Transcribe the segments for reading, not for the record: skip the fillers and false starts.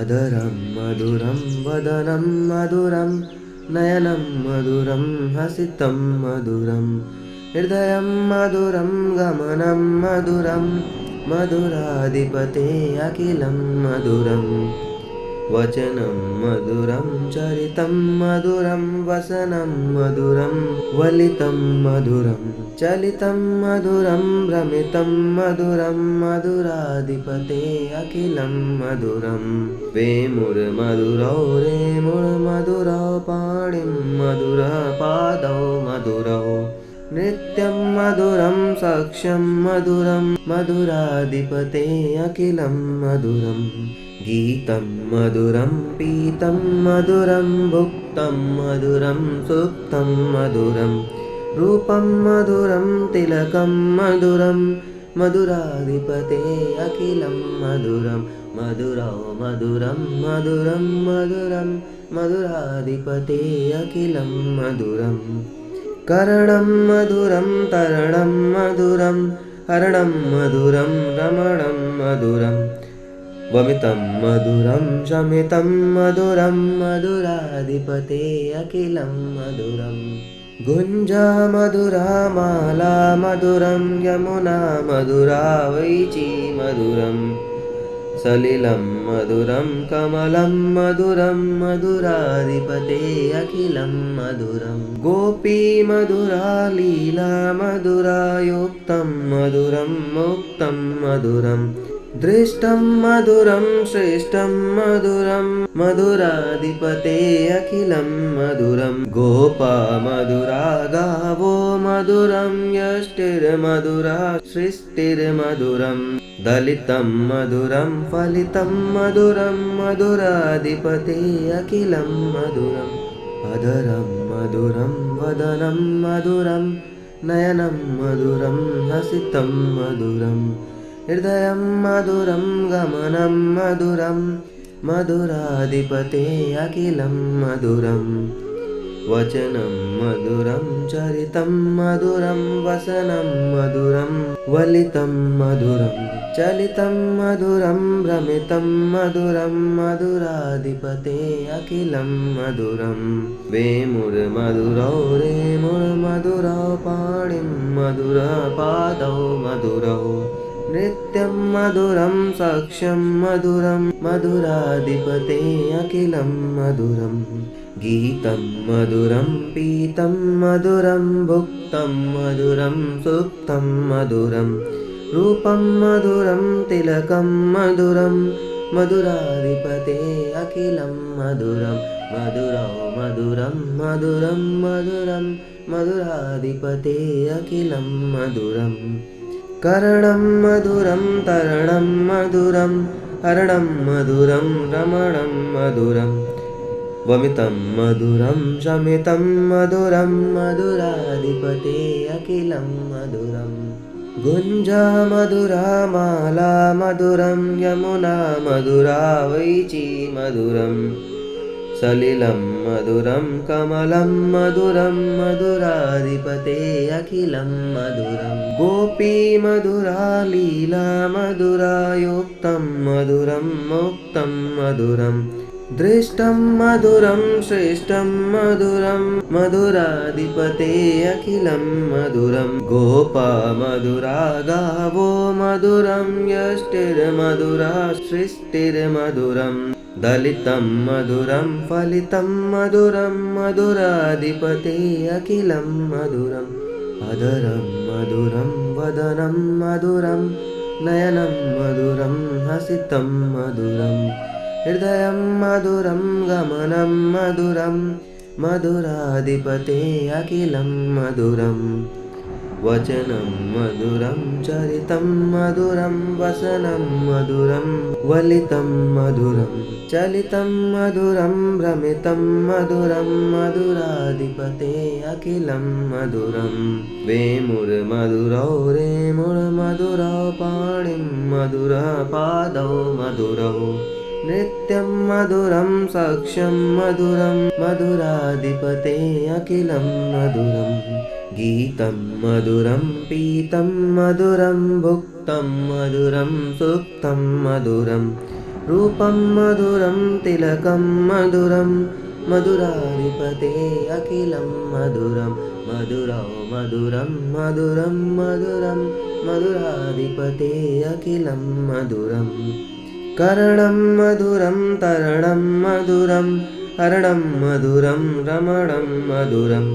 अधरं मधुरं वदनं मधुरं नयनं मधुरं हसितं मधुरं हृदयं मधुरं गमनं मधुरं मधुराधिपते अखिलं मधुरं वचनं मधुरं चरितं मधुरं वसनं मधुरं वलितं मधुरं चलितं मधुरं भ्रमितं मधुरं मधुराधिपते अखिलं मधुरं वेमुर्मधुरौ रेमुर्मधुरौ पाणिं मधुरपादौ मधुरौ नृत्यं मधुरं साक्ष्यं मधुरं मधुराधिपते अखिलं मधुरं गीतं मधुरं पीतं मधुरं भुक्तं मधुरं सुप्तं मधुरं रूपं मधुरं तिलकं मधुरं मधुराधिपते अखिलं मधुरं मधुरौ मधुरं मधुरं मधुरं मधुराधिपते अखिलं मधुरं करणं मधुरं तरणं मधुरं हरणं मधुरं रमणं मधुरं वमितं मधुरं शमितं मधुरं मधुराधिपते अखिलं मधुरं गुञ्जा मधुरा माला मधुरं यमुना मधुरा वैची मधुरं सलिलं मधुरं कमलं मधुरं मधुराधिपते अखिलं मधुरं गोपी मधुरा लीला मधुरा युक्तं मधुरं मुक्तं मधुरं दृष्टं मधुरं श्रेष्ठं मधुरं मधुराधिपते अखिलं मधुरं गोपा मधुरा गावो मधुरं यष्टिर्मधुरा सृष्टिर्मधुरं दलितं मधुरं फलितं मधुरं मधुराधिपते अखिलं मधुरम् अधरं मधुरं वदनं मधुरं नयनं मधुरं हसितं मधुरं हृदयं मधुरं गमनं मधुरं मधुराधिपते अखिलं मधुरं वचनं मधुरं चरितं मधुरं वसनं मधुरं वलितं मधुरं चलितं मधुरं भ्रमितं मधुरं मधुराधिपते अखिलं मधुरं वेमुर्मधुरौ रेमुर्मधुरौ पाणिं मधुरपादौ मधुरौ नृत्यं मधुरं साक्ष्यं मधुरं मधुराधिपते अखिलं मधुरं गीतं मधुरं पीतं मधुरं भुक्तं मधुरं सुप्तं मधुरं रूपं मधुरं तिलकं मधुरं मधुराधिपते अखिलं मधुरं मधुरौ मधुरं मधुरं मधुरं मधुराधिपते अखिलं मधुरं करणं मधुरं तरणं मधुरं हरणं मधुरं रमणं मधुरं वमितं मधुरं शमितं मधुरं मधुराधिपते अखिलं मधुरं गुञ्जा मधुरा माला मधुरं यमुना मधुरा वैची मधुरं सलिलं मधुरं कमलं मधुरं मधुराधिपते अखिलं मधुरं गोपी मधुरा लीला मधुरा युक्तं मधुरं मुक्तं मधुरं दृष्टं मधुरं श्रेष्ठं मधुरं मधुराधिपते अखिलं मधुरं गोपा मधुरा गावो मधुरं यष्टिर्मधुरा सृष्टिर्मधुरं दलितं मधुरं फलितं मधुरं मधुराधिपते अखिलं मधुरम् अधरं मधुरं वदनं मधुरं नयनं मधुरं हसितं मधुरं हृदयं मधुरं गमनं मधुरं मधुराधिपते अखिलं मधुरं वचनं मधुरं चरितं मधुरं वसनं मधुरं वलितं मधुरं चलितं मधुरं भ्रमितं मधुरं मधुराधिपते अखिलं मधुरं वेमुर्मधुरौ रेमुर्मधुरौ पाणिं मधुरपादौ मधुरौ नृत्यं मधुरं साक्ष्यं मधुरं मधुराधिपते अखिलं मधुरं गीतं मधुरं पीतं मधुरं भुक्तं मधुरं सुप्तं मधुरं रूपं मधुरं तिलकं मधुरं मधुराधिपते अखिलं मधुरं मधुरौ मधुरं मधुरं मधुरं मधुराधिपते अखिलं मधुरम् करणं मधुरं तरणं मधुरं हरणं मधुरं रमणं मधुरं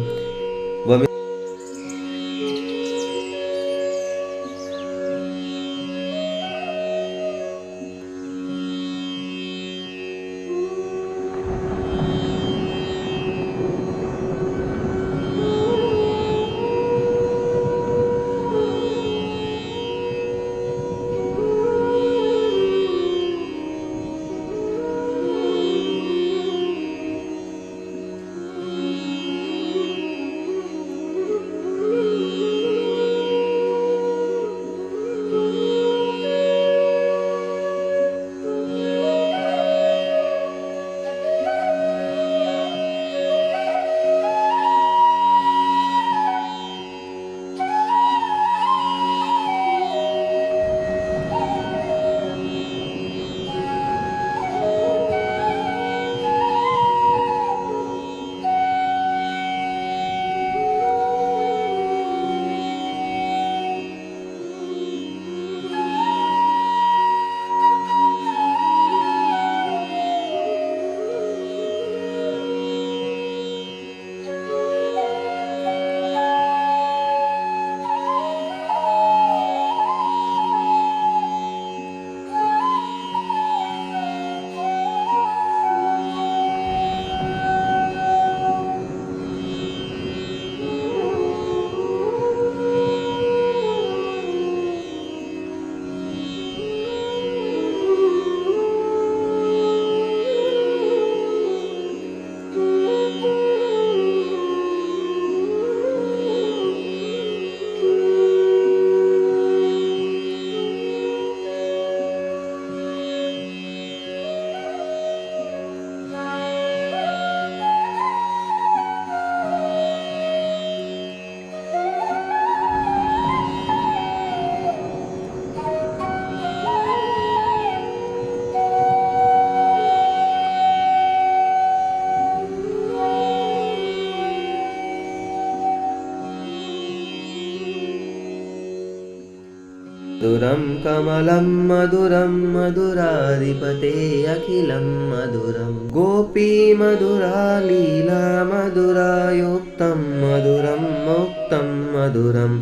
मधुरं कमलं मधुरं मधुराधिपते अखिलं मधुरं गोपी मधुरा लीला मधुरा युक्तं मधुरं मुक्तं मधुरं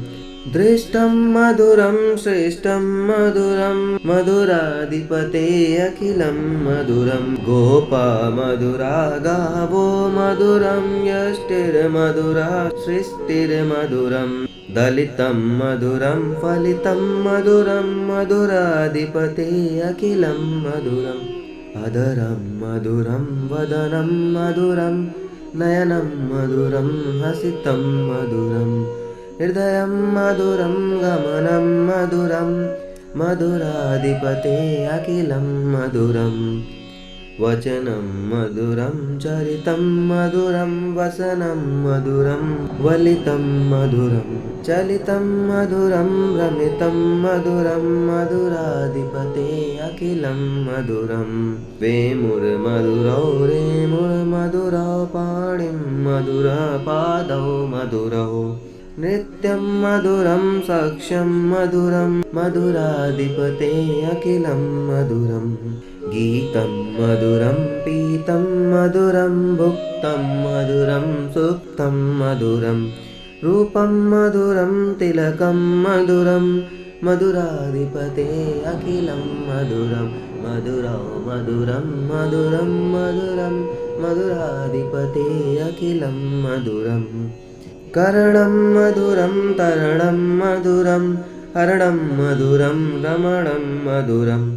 दृष्टं मधुरं श्रेष्ठं मधुरं मधुराधिपते अखिलं मधुरं गोपा मधुरा गावो मधुरं यष्टिर्मधुरा सृष्टिर्मधुरम् दलितं मधुरं फलितं मधुरं मधुराधिपते अखिलं मधुरम् अधरं मधुरं वदनं मधुरं नयनं मधुरं हसितं मधुरं हृदयं मधुरं गमनं मधुरं मधुराधिपते अखिलं मधुरम् वचनं मधुरं चरितं मधुरं वसनं मधुरं वलितं मधुरं चलितं मधुरं भ्रमितं मधुरं मधुराधिपते अखिलं मधुरं वेमुर्मधुरौ रेमुर्मधुरौ पाणिं मधुरपादौ मधुरौ नृत्यं मधुरं साक्ष्यं मधुरं मधुराधिपते अखिलं मधुरम् गीतं मधुरं पीतं मधुरं भुक्तं मधुरं सुक्तं मधुरं रूपं मधुरं तिलकं मधुरं मधुराधिपते अखिलं मधुरं मधुरौ मधुरं मधुरं मधुरं मधुराधिपते अखिलं मधुरम् करणं मधुरं तरणं मधुरं हरणं मधुरं रमणं मधुरम्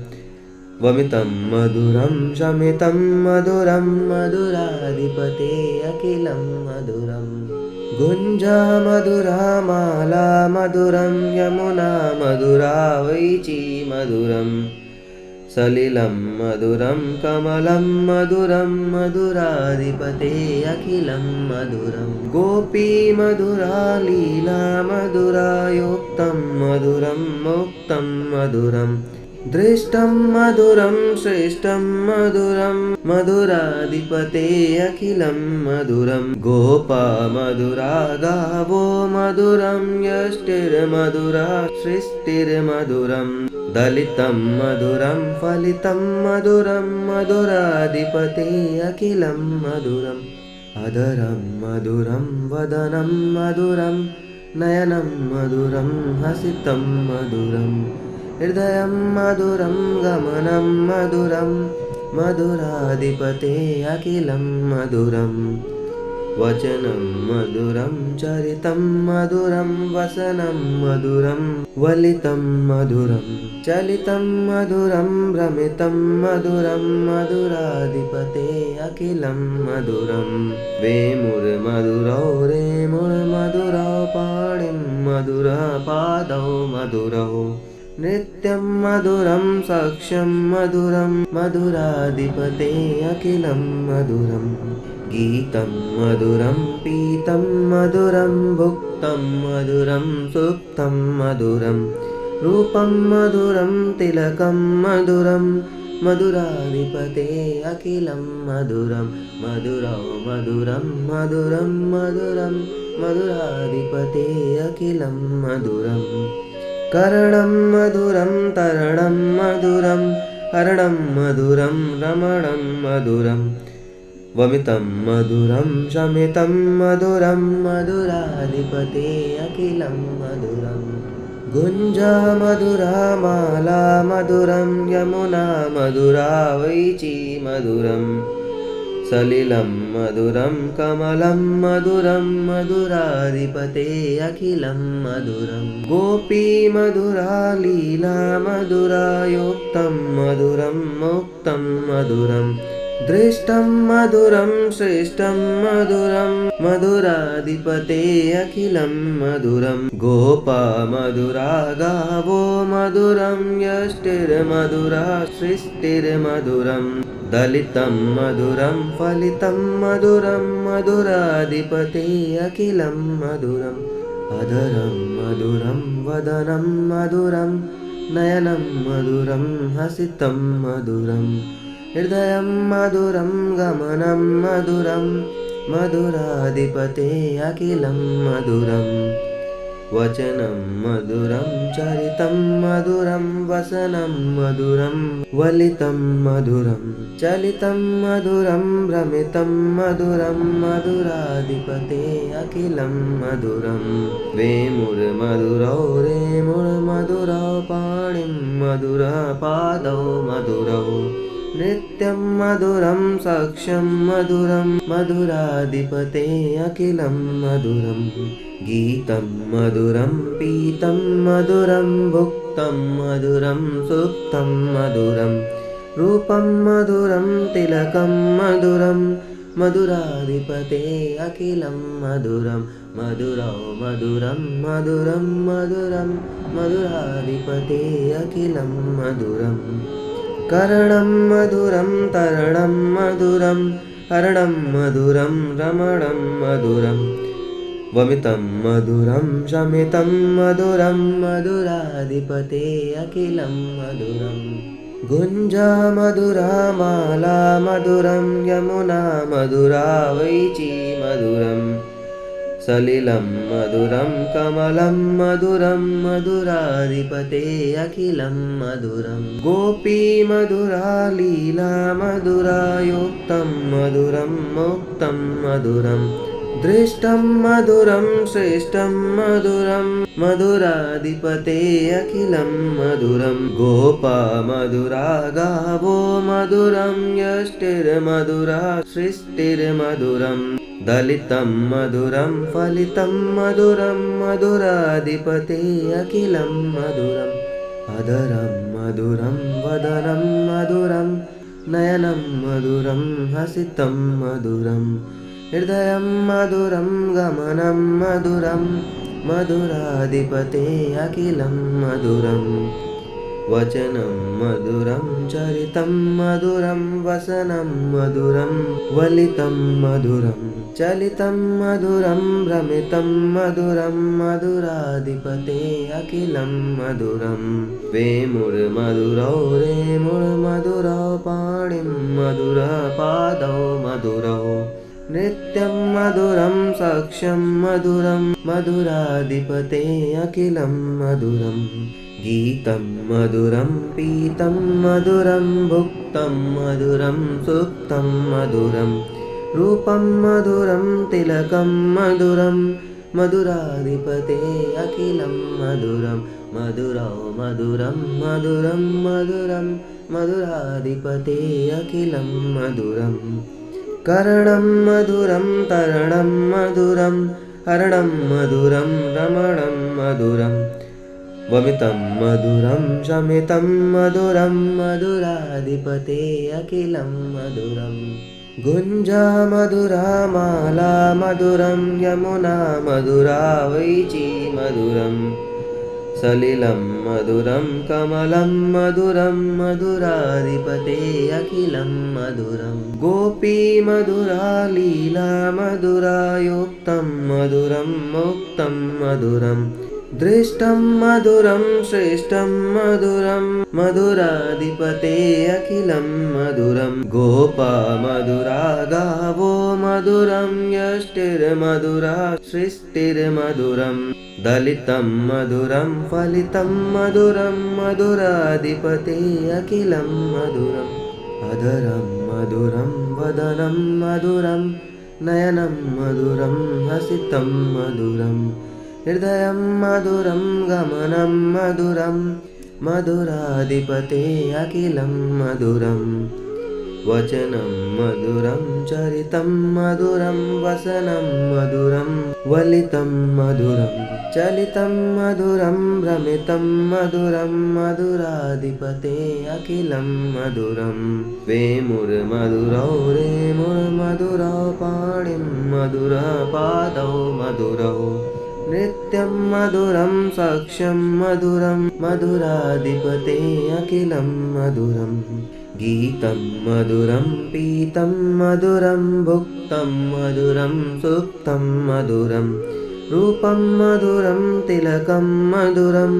वमितं मधुरं शमितं मधुरं मधुराधिपते अखिलं मधुरं गुञ्जा मधुरा माला मधुरं यमुना मधुरा वैची मधुरं सलिलं मधुरं कमलं मधुरं मधुराधिपते अखिलं मधुरं गोपी मधुरा लीला मधुरा युक्तं मधुरं मुक्तं मधुरं दृष्टं मधुरं श्रेष्ठं मधुरं मधुराधिपते अखिलं मधुरं गोपा मधुरा गावो मधुरं यष्टिर्मधुरा सृष्टिर्मधुरं दलितं मधुरं फलितं मधुरं मधुराधिपते अखिलं मधुरम् अधरं मधुरं वदनं मधुरं नयनं मधुरं हसितं मधुरं हृदयं मधुरं गमनं मधुरं मधुराधिपते अखिलं मधुरं वचनं मधुरं चरितं मधुरं वसनं मधुरं वलितं मधुरं चलितं मधुरं भ्रमितं मधुरं मधुराधिपते अखिलं मधुरं वेमुर्मधुरौ रेमुर्मधुरौ पाणिं मधुरः पादौ मधुरौ नृत्यं मधुरं साक्ष्यं मधुरं मधुराधिपते अखिलं मधुरं गीतं मधुरं पीतं मधुरं भुक्तं मधुरं सुप्तं मधुरं रूपं मधुरं तिलकं मधुरं मधुराधिपते अखिलं मधुरं मधुरौ मधुरं मधुरं मधुरं मधुराधिपते अखिलं मधुरम् करणं मधुरं तरणं मधुरं हरणं मधुरं रमणं मधुरं वमितं मधुरं शमितं मधुरं मधुराधिपते अखिलं मधुरं गुञ्जा मधुरा माला मधुरं यमुना मधुरा वैची मधुरं सलिलं मधुरं कमलं मधुरं मधुराधिपते अखिलं मधुरं गोपी मधुरा लीला मधुरा योक्तं मधुरं मुक्तं मधुरं दृष्टं मधुरं श्रेष्ठं मधुरं मधुराधिपते अखिलं मधुरं गोपा मधुरा गावो मधुरं यष्टिर्मधुरा सृष्टिर्मधुरं दलितं मधुरं फलितं मधुरं मधुराधिपते अखिलं मधुरम् अधरं मधुरं वदनं मधुरं नयनं मधुरं हसितं मधुरं हृदयं मधुरं गमनं मधुरं मधुराधिपते अखिलं मधुरम् वचनं मधुरं चरितं मधुरं वसनं मधुरं वलितं मधुरं चलितं मधुरं भ्रमितं मधुरं मधुराधिपते अखिलं मधुरं वेमुर्मधुरौ रेमुर्मधुरौ पाणिं मधुरः पादौ मधुरौ नृत्यं मधुरं साक्ष्यं मधुरं मधुराधिपते अखिलं मधुरं गीतं मधुरं पीतं मधुरं भुक्तं मधुरं सुप्तं मधुरं रूपं मधुरं तिलकं मधुरं मधुराधिपते अखिलं मधुरं मधुरौ मधुरं मधुरं मधुरं मधुराधिपते अखिलं मधुरम् करणं मधुरं तरणं मधुरं हरणं मधुरं रमणं मधुरं वमितं मधुरं शमितं मधुरं मधुराधिपते अखिलं मधुरं गुञ्जा मधुरा माला मधुरं यमुना मधुरा वैची मधुरं सलिलं मधुरं कमलं मधुरं मधुराधिपते अखिलं मधुरं गोपी मधुरा लीला मधुरा योक्तं मधुरं मुक्तं मधुरं दृष्टं मधुरं श्रेष्ठं मधुरं मधुराधिपते अखिलं मधुरं गोपा मधुरा गावो मधुरं यष्टिर्मधुरा सृष्टिर्मधुरं दलितं मधुरं फलितं मधुरं मधुराधिपते अखिलं मधुरम् अधरं मधुरं वदनं मधुरं नयनं मधुरं हसितं मधुरं हृदयं मधुरं गमनं मधुरं मधुराधिपते अखिलं मधुरम् वचनं मधुरं चरितं मधुरं वसनं मधुरं वलितं मधुरं चलितं मधुरं भ्रमितं मधुरं मधुराधिपते अखिलं मधुरं वेमुर्मधुरौ रेमुर्मधुरौ पाणिं मधुरपादौ मधुरौ नृत्यं मधुरं साक्ष्यं मधुरं मधुराधिपते अखिलं मधुरम् गीतं मधुरं पीतं मधुरं भुक्तं मधुरं सुप्तं मधुरं रूपं मधुरं तिलकं मधुरं मधुराधिपते अखिलं मधुरं मधुरौ मधुरं मधुरं मधुरं मधुराधिपते अखिलं मधुरं करणं मधुरं तरणं मधुरं हरणं मधुरं रमणं मधुरं वमितं मधुरं शमितं मधुरं मधुराधिपते अखिलं मधुरं गुञ्जा मधुरा माला मधुरं यमुना मधुरा वैची मधुरं सलिलं मधुरं कमलं मधुरं मधुराधिपते अखिलं मधुरं गोपी मधुरा लीला मधुरा युक्तं मधुरं मुक्तं मधुरं दृष्टं मधुरं श्रेष्ठं मधुरं मधुराधिपते अखिलं मधुरं गोपा मधुरा गावो मधुरं यष्टिर्मधुरा सृष्टिर्मधुरं दलितं मधुरं फलितं मधुरं मधुराधिपते अखिलं मधुरम् अधरं मधुरं वदनं मधुरं नयनं मधुरं हसितं मधुरं हृदयं मधुरं गमनं मधुरं मधुराधिपते अखिलं मधुरं वचनं मधुरं चरितं मधुरं वसनं मधुरं वलितं मधुरं चलितं मधुरं भ्रमितं मधुरं मधुराधिपते अखिलं मधुरं वेमुर्मधुरौ रेमुर्मधुरौ पाणिं मधुरपादौ मधुरौ नृत्यं मधुरं साक्ष्यं मधुरं मधुराधिपते अखिलं मधुरं गीतं मधुरं पीतं मधुरं भुक्तं मधुरं सुप्तं मधुरं रूपं मधुरं तिलकं मधुरं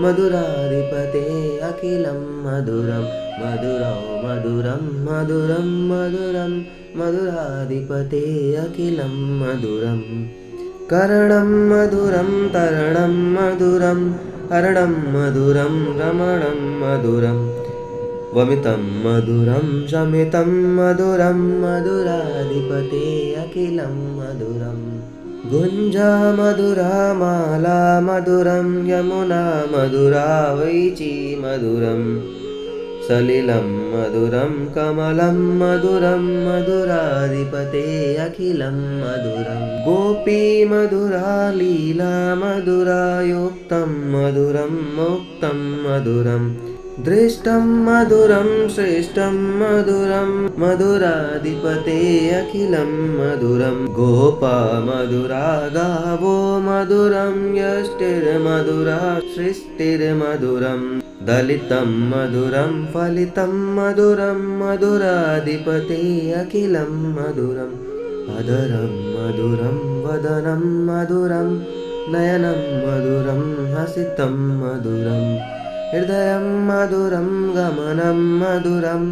मधुराधिपते अखिलं मधुरं मधुरौ मधुरं मधुरं मधुरं मधुराधिपते अखिलं मधुरम् करणं मधुरं तरणं मधुरं हरणं मधुरं रमणं मधुरं वमितं मधुरं शमितं मधुरं मधुराधिपते अखिलं मधुरं गुञ्जा मधुरा माला मधुरं यमुना मधुरा वैची मधुरं सलिलं मधुरं कमलं मधुरं मधुराधिपते अखिलं मधुरं गोपी मधुरा लीला मधुरा युक्तं मधुरं मुक्तं मधुरं दृष्टं मधुरं श्रेष्ठं मधुरं मधुराधिपते अखिलं मधुरं गोपा मधुरा गावो मधुरं यष्टिर्मधुरा सृष्टिर्मधुरं दलितं मधुरं फलितं मधुरं मधुराधिपते अखिलं मधुरम् अधरं मधुरं वदनं मधुरं नयनं मधुरं हसितं मधुरं हृदयं मधुरं गमनं मधुरं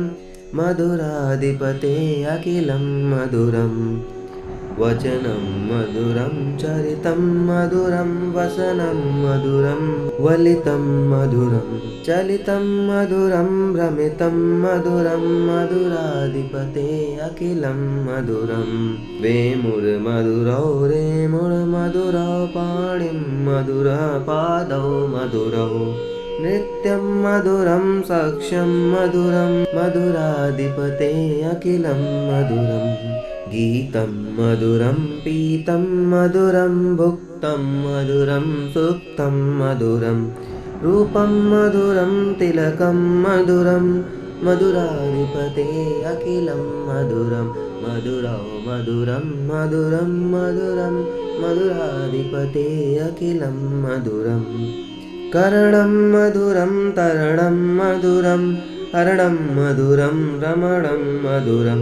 मधुराधिपते अखिलं मधुरं वचनं मधुरं चरितं मधुरं वसनं मधुरं वलितं मधुरं चलितं मधुरं भ्रमितं मधुरं मधुराधिपते अखिलं मधुरं वेमुर्मधुरौ रेमुर्मधुरौ पाणिं मधुरपादौ मधुरौ नृत्यं मधुरं साक्ष्यं मधुरं मधुराधिपते अखिलं मधुरं गीतं मधुरं पीतं मधुरं भुक्तं मधुरं सुप्तं मधुरं रूपं मधुरं तिलकं मधुरं मधुराधिपते अखिलं मधुरं मधुरौ मधुरं मधुरं मधुरं मधुराधिपते अखिलं मधुरम् कर्णं मधुरं तरणं मधुरं हरणं मधुरं रमणं मधुरं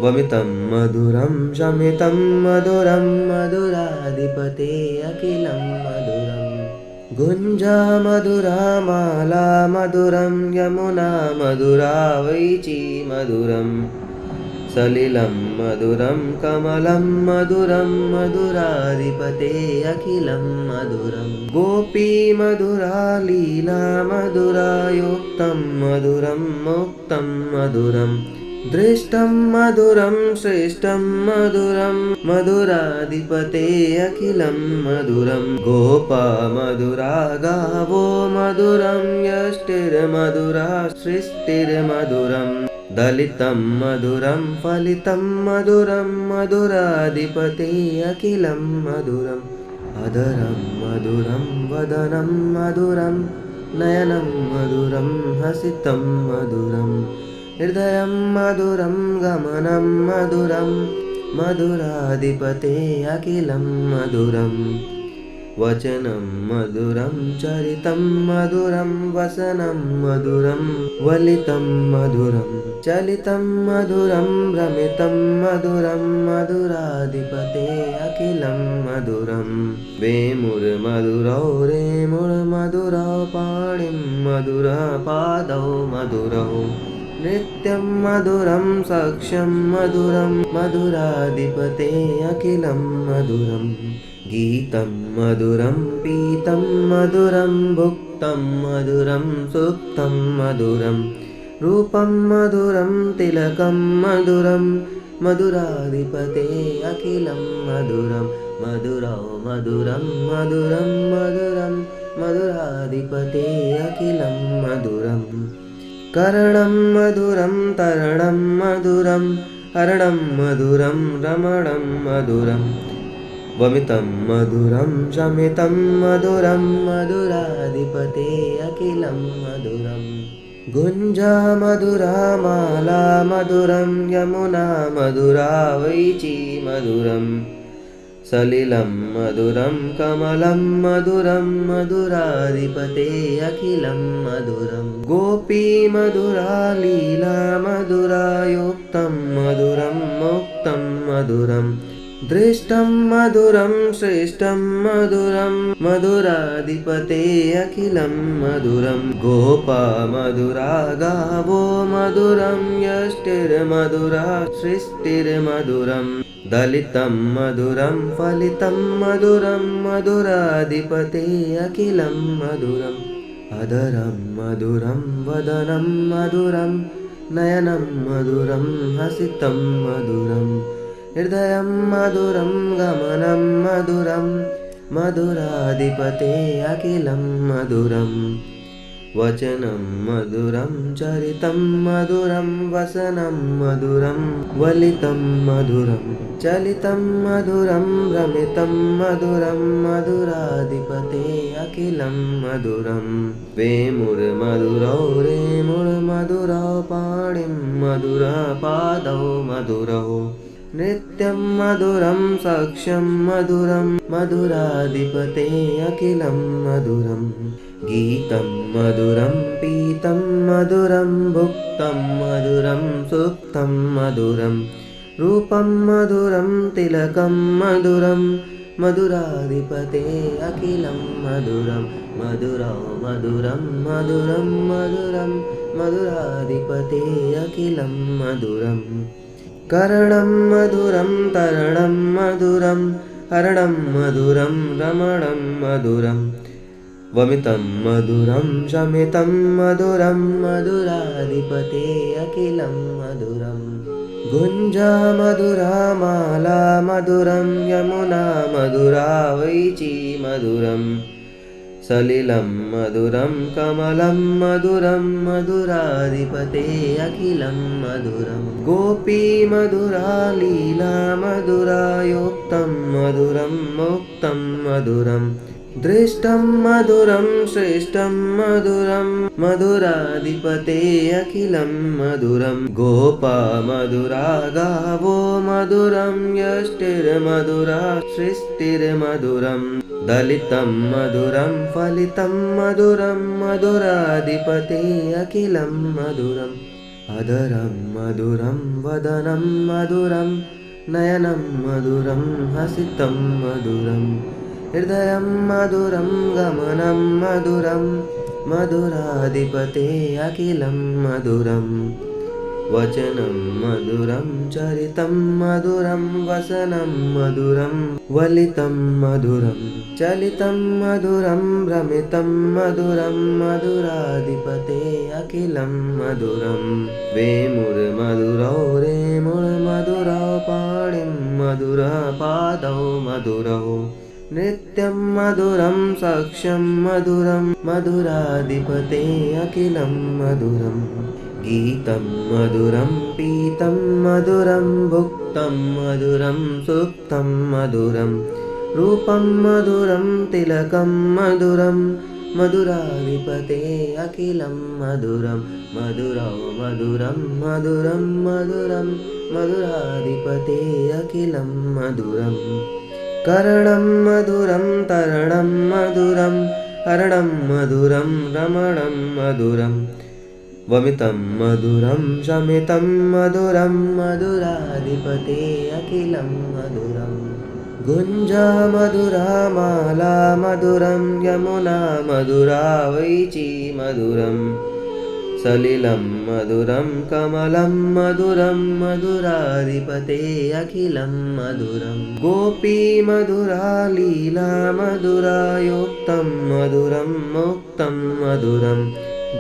वमितं मधुरं शमितं मधुरं मधुराधिपते अखिलं मधुरम् गुञ्जा मधुरा माला मधुरं यमुना मधुरा वैची मधुरं सलिलं मधुरं कमलं मधुरं मधुराधिपते अखिलं मधुरं गोपी मधुरा लीला मधुरा युक्तं मधुरं मुक्तं मधुरं दृष्टं मधुरं श्रेष्ठं मधुरं मधुराधिपते अखिलं मधुरं गोपा मधुरा गावो मधुरं यष्टिर्मधुरा सृष्टिर्मधुरं दलितं मधुरं फलितं मधुरं मधुराधिपते अखिलं मधुरम् अधरं मधुरं वदनं मधुरं नयनं मधुरं हसितं मधुरं हृदयं मधुरं गमनं मधुरं मधुराधिपते अखिलं मधुरं वचनं मधुरं चरितं मधुरं वसनं मधुरं वलितं मधुरं चलितं मधुरं भ्रमितं मधुरं मधुराधिपते अखिलं मधुरं वेमुर्मधुरौ रेमुर्मधुरौ पाणिं मधुरः पादौ मधुरौ नित्यं मधुरं साक्ष्यं मधुरं मधुराधिपते अखिलं मधुरं गीतं मधुरं पीतं मधुरं भुक्तं मधुरं सुप्तं मधुरं रूपं मधुरं तिलकं मधुरं मधुराधिपते अखिलं मधुरं मधुरौ मधुरं मधुरं मधुरं मधुराधिपते अखिलं मधुरम् कर्णं मधुरं तरणं मधुरं हरणं मधुरं रमणं मधुरं वमितं मधुरं शमितं मधुरं मधुराधिपते अखिलं मधुरं गुञ्जा मधुरा माला मधुरं यमुना मधुरा वैची मधुरं सलिलं मधुरं कमलं मधुरं मधुराधिपते अखिलं मधुरं गोपी मधुरा लीला मधुरा युक्तं मधुरं मुक्तं मधुरं दृष्टं मधुरं श्रेष्ठं मधुरं मधुराधिपते अखिलं मधुरं गोपा मधुरा गावो मधुरं यष्टिर्मधुरा सृष्टिर्मधुरं दलितं मधुरं फलितं मधुरं मधुराधिपते अखिलं मधुरम् अधरं मधुरं वदनं मधुरं नयनं मधुरं हसितं मधुरं हृदयं मधुरं गमनं मधुरं मधुराधिपते अखिलं मधुरम् वचनं मधुरं चरितं मधुरं वसनं मधुरं वलितं मधुरं चलितं मधुरं भ्रमितं मधुरं मधुराधिपते अखिलं मधुरं वेमुर्मधुरौ रेमुर्मधुरौ पाणिं मधुरः पादौ मधुरौ नित्यं मधुरं साक्ष्यं मधुरं मधुराधिपते अखिलं मधुरं गीतं मधुरं पीतं मधुरं भुक्तं मधुरं सुप्तं मधुरं रूपं मधुरं तिलकं मधुरं मधुराधिपते अखिलं मधुरं मधुरौ मधुरं मधुरं मधुरं मधुराधिपते अखिलं मधुरम् कर्णं मधुरं तरणं मधुरं हरणं मधुरं रमणं मधुरं वमितं मधुरं शमितं मधुरं मधुराधिपते अखिलं मधुरं गुञ्जा मधुरा माला मधुरं यमुना मधुरा वैची मधुरं सलिलं मधुरं कमलं मधुरं मधुराधिपते अखिलं मधुरं गोपी मधुरा लीला मधुरा युक्तं मधुरं मुक्तं मधुरं दृष्टं मधुरं श्रेष्ठं मधुरं मधुराधिपते अखिलं मधुरं गोपा मधुरा गावो मधुरं यष्टिर्मधुरा सृष्टिर्मधुरं दलितं मधुरं फलितं मधुरं मधुराधिपते अखिलं मधुरम् अधरं मधुरं वदनं मधुरं नयनं मधुरं हसितं मधुरं हृदयं मधुरं गमनं मधुरं मधुराधिपते अखिलं मधुरं वचनं मधुरं चरितं मधुरं वसनं मधुरं वलितं मधुरं चलितं मधुरं भ्रमितं मधुरं मधुराधिपते अखिलं मधुरं वेमुर्मधुरौ रेमुर्मधुरौ पाणिं मधुरः पादौ मधुरौ नृत्यं मधुरं साक्ष्यं मधुरं मधुराधिपते अखिलं मधुरं गीतं मधुरं पीतं मधुरं भुक्तं मधुरं सुप्तं मधुरं रूपं मधुरं तिलकं मधुरं मधुराधिपते अखिलं मधुरं मधुरौ मधुरं मधुरं मधुरं मधुराधिपते अखिलं मधुरम् करणं मधुरं तरणं मधुरं हरणं मधुरं रमणं मधुरं वमितं मधुरं शमितं मधुरं मधुराधिपते अखिलं मधुरं गुञ्जा मधुरा माला मधुरं यमुना मधुरा वैची मधुरं सलिलं मधुरं कमलं मधुरं मधुराधिपते अखिलं मधुरं गोपी मधुरा लीला मधुरा युक्तं मधुरं मुक्तं मधुरं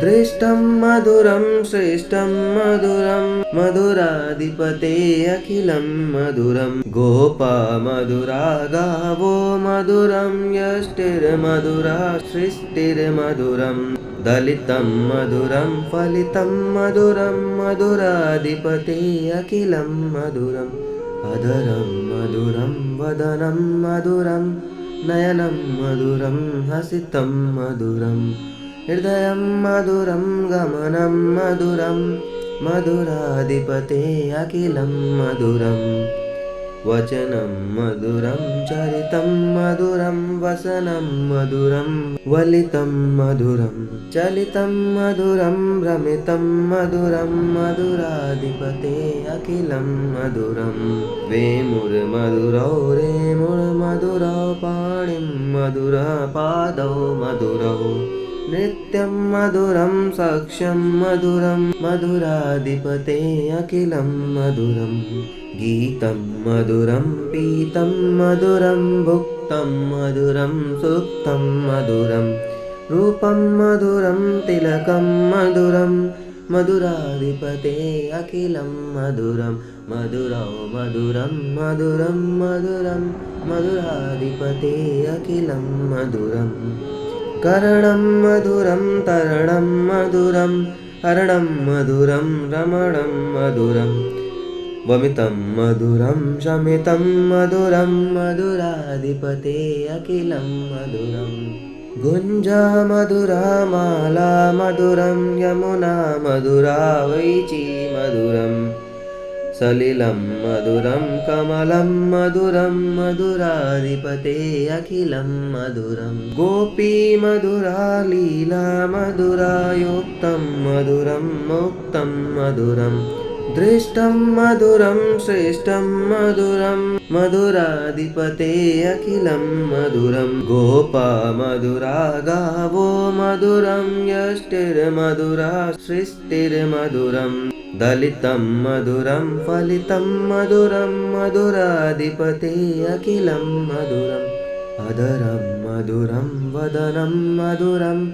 दृष्टं मधुरं श्रेष्ठं मधुरं मधुराधिपते अखिलं मधुरं गोपा मधुरा गावो मधुरं यष्टिर्मधुरा सृष्टिर्मधुरं दलितं मधुरं फलितं मधुरं मधुराधिपते अखिलं मधुरम् अधरं मधुरं वदनं मधुरं नयनं मधुरं हसितं मधुरं हृदयं मधुरं गमनं मधुरं मधुराधिपते अखिलं मधुरम् वचनं मधुरं चरितं मधुरं वसनं मधुरं वलितं मधुरं चलितं मधुरं भ्रमितं मधुरं मधुराधिपते अखिलं मधुरं वेमुर्मधुरौ रेमुर्मधुरौ पाणिं मधुरः पादौ मधुरौ नृत्यं मधुरं साक्ष्यं मधुरं मधुराधिपते अखिलं मधुरं गीतं मधुरं पीतं मधुरं भुक्तं मधुरं सुप्तं मधुरं रूपं मधुरं तिलकं मधुरं मधुराधिपते अखिलं मधुरं मधुरौ मधुरं मधुरं मधुरं मधुराधिपते अखिलं मधुरम् करणं मधुरं तरणं मधुरं हरणं मधुरं रमणं मधुरं वमितं मधुरं शमितं मधुरं मधुराधिपते अखिलं मधुरं गुञ्जा मधुरा माला मधुरं यमुना मधुरा वैची मधुरं सलिलं मधुरं कमलं मधुरं मधुराधिपते अखिलं मधुरं गोपी मधुरा लीला मधुरा युक्तं मधुरं मुक्तं मधुरं दृष्टं मधुरं श्रेष्ठं मधुरं मधुराधिपते अखिलं मधुरं गोपा मधुरा गावो मधुरं यष्टिर्मधुरा सृष्टिर्मधुरं दलितं मधुरं फलितं मधुरं मधुराधिपते अखिलं मधुरम् अधरं मधुरं वदनं मधुरं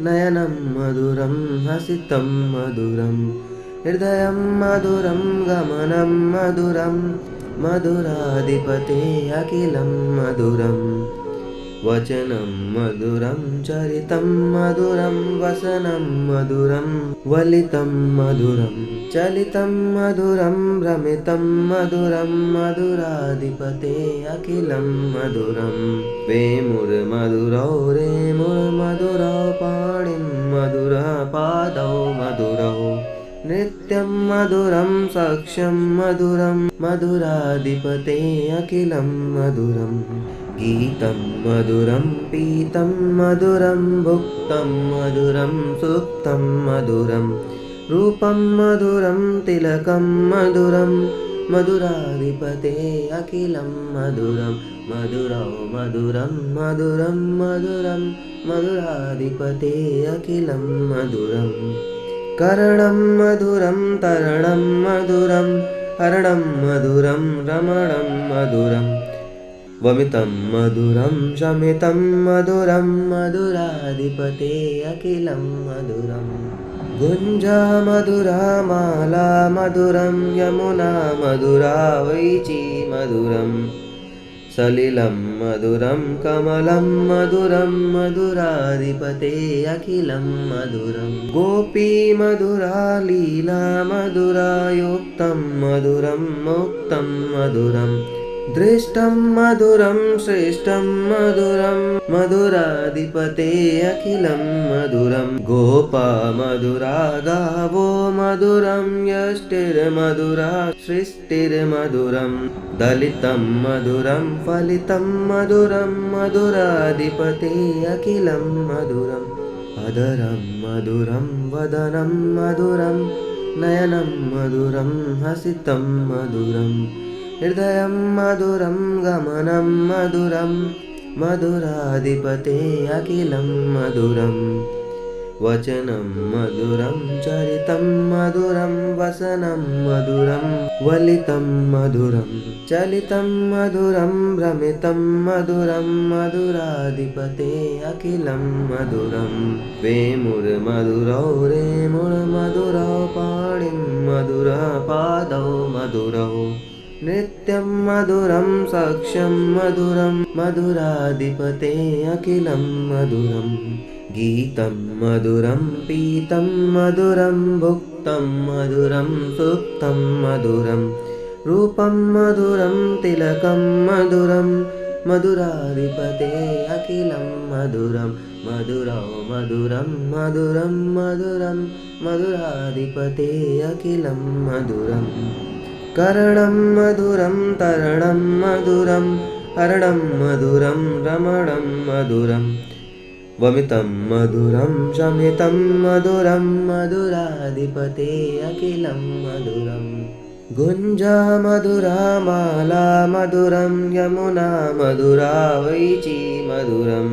नयनं मधुरं हसितं मधुरं हृदयं मधुरं गमनं मधुरं मधुराधिपते अखिलं मधुरं वचनं मधुरं चरितं मधुरं वसनं मधुरं वलितं मधुरं चलितं मधुरं भ्रमितं मधुरं मधुराधिपते अखिलं मधुरं वेमुर्मधुरौ रेमुर्मधुरौ पाणिं मधुरः पादौ मधुरौ नृत्यं मधुरं साक्ष्यं मधुरं मधुराधिपते अखिलं मधुरं गीतं मधुरं पीतं मधुरं भुक्तं मधुरं सुप्तं मधुरं रूपं मधुरं तिलकं मधुरं मधुराधिपते अखिलं मधुरं मधुरौ मधुरं मधुरं मधुरं मधुराधिपते अखिलं मधुरम् करणं मधुरं तरणं मधुरं हरणं मधुरं रमणं मधुरं वमितं मधुरं शमितं मधुरं मधुराधिपते अखिलं मधुरं गुञ्जा मधुरा माला मधुरं यमुना मधुरा वैची मधुरं सलिलं मधुरं कमलं मधुरं मधुराधिपते अखिलं मधुरं गोपी मधुरा लीला मधुरा युक्तं मधुरं मुक्तं मधुरं दृष्टं मधुरं श्रेष्ठं मधुरं मधुराधिपते अखिलं मधुरं गोपा मधुरा गावो मधुरं यष्टिर्मधुरा सृष्टिर्मधुरं दलितं मधुरं फलितं मधुरं मधुराधिपते अखिलं मधुरम् अधरं मधुरं वदनं मधुरं नयनं मधुरं हसितं मधुरं हृदयं मधुरं गमनं मधुरं मधुराधिपते अखिलं मधुरं वचनं मधुरं चरितं मधुरं वसनं मधुरं वलितं मधुरं चलितं मधुरं भ्रमितं मधुरं मधुराधिपते अखिलं मधुरं वेमुर्मधुरौ रेमुर्मधुरौ पाणिं मधुरः पादौ मधुरौ नृत्यं मधुरं साक्ष्यं मधुरं मधुराधिपते अखिलं मधुरं गीतं मधुरं पीतं मधुरं भुक्तं मधुरं सुप्तं मधुरं रूपं मधुरं तिलकं मधुरं मधुराधिपते अखिलं मधुरं मधुरौ मधुरं मधुरं मधुरं मधुराधिपते अखिलं मधुरम् करणं मधुरं तरणं मधुरं हरणं मधुरं रमणं मधुरं वमितं मधुरं शमितं मधुरं मधुराधिपते अखिलं मधुरं गुञ्जा मधुरा माला मधुरं यमुना मधुरा वैची मधुरं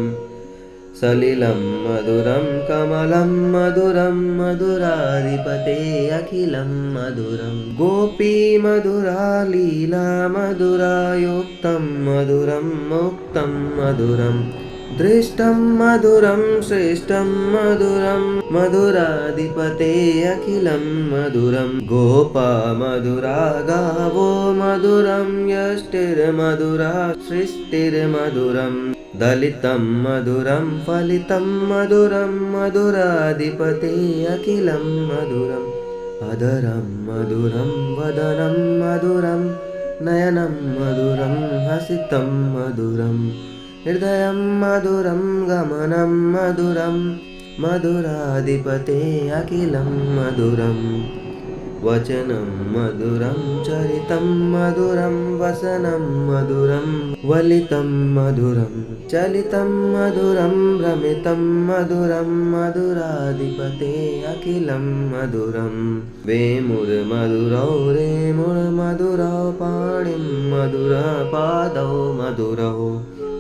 सलिलं मधुरं कमलं मधुरं मधुराधिपते अखिलं मधुरं गोपी मधुरा लीला मधुरा युक्तं मधुरं मुक्तं मधुरं दृष्टं मधुरं श्रेष्ठं मधुरं मधुराधिपते अखिलं मधुरं गोपा मधुरा गावो मधुरं यष्टिर्मधुरा सृष्टिर्मधुरं दलितं मधुरं फलितं मधुरं मधुराधिपते अखिलं मधुरम् अधरं मधुरं वदनं मधुरं नयनं मधुरं हसितं मधुरं हृदयं मधुरं गमनं मधुरं मधुराधिपते अखिलं मधुरम् वचनं मधुरं चरितं मधुरं वसनं मधुरं वलितं मधुरं चलितं मधुरं भ्रमितं मधुरं मधुराधिपते अखिलं मधुरं वेमुर्मधुरौ रेमुर्मधुरौ पाणिं मधुरः पादौ मधुरौ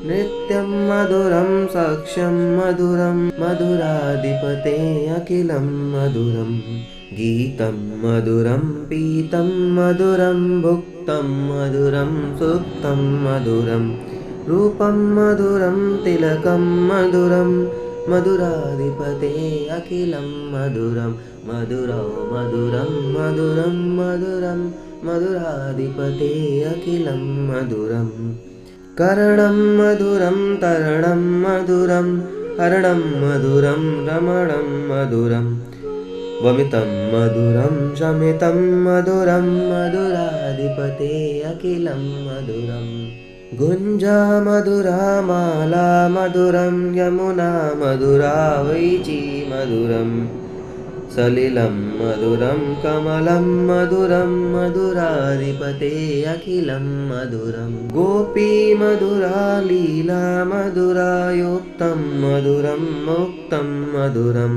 नृत्यं मधुरं साक्ष्यं मधुरं मधुराधिपते अखिलं मधुरं गीतं मधुरं पीतं मधुरं भुक्तं मधुरं सुप्तं मधुरं रूपं मधुरं तिलकं मधुरं मधुराधिपते अखिलं मधुरं मधुरौ मधुरं मधुरं मधुरं मधुराधिपते अखिलं मधुरम् करणं मधुरं तरणं मधुरं हरणं मधुरं रमणं मधुरं वमितं मधुरं शमितं मधुरं मधुराधिपते अखिलं मधुरं गुञ्जा मधुरा माला मधुरं यमुना मधुरा वैची मधुरं सलिलं मधुरं कमलं मधुरं मधुराधिपते अखिलं मधुरं गोपी मधुरा लीला मधुरा युक्तं मधुरं मुक्तं मधुरं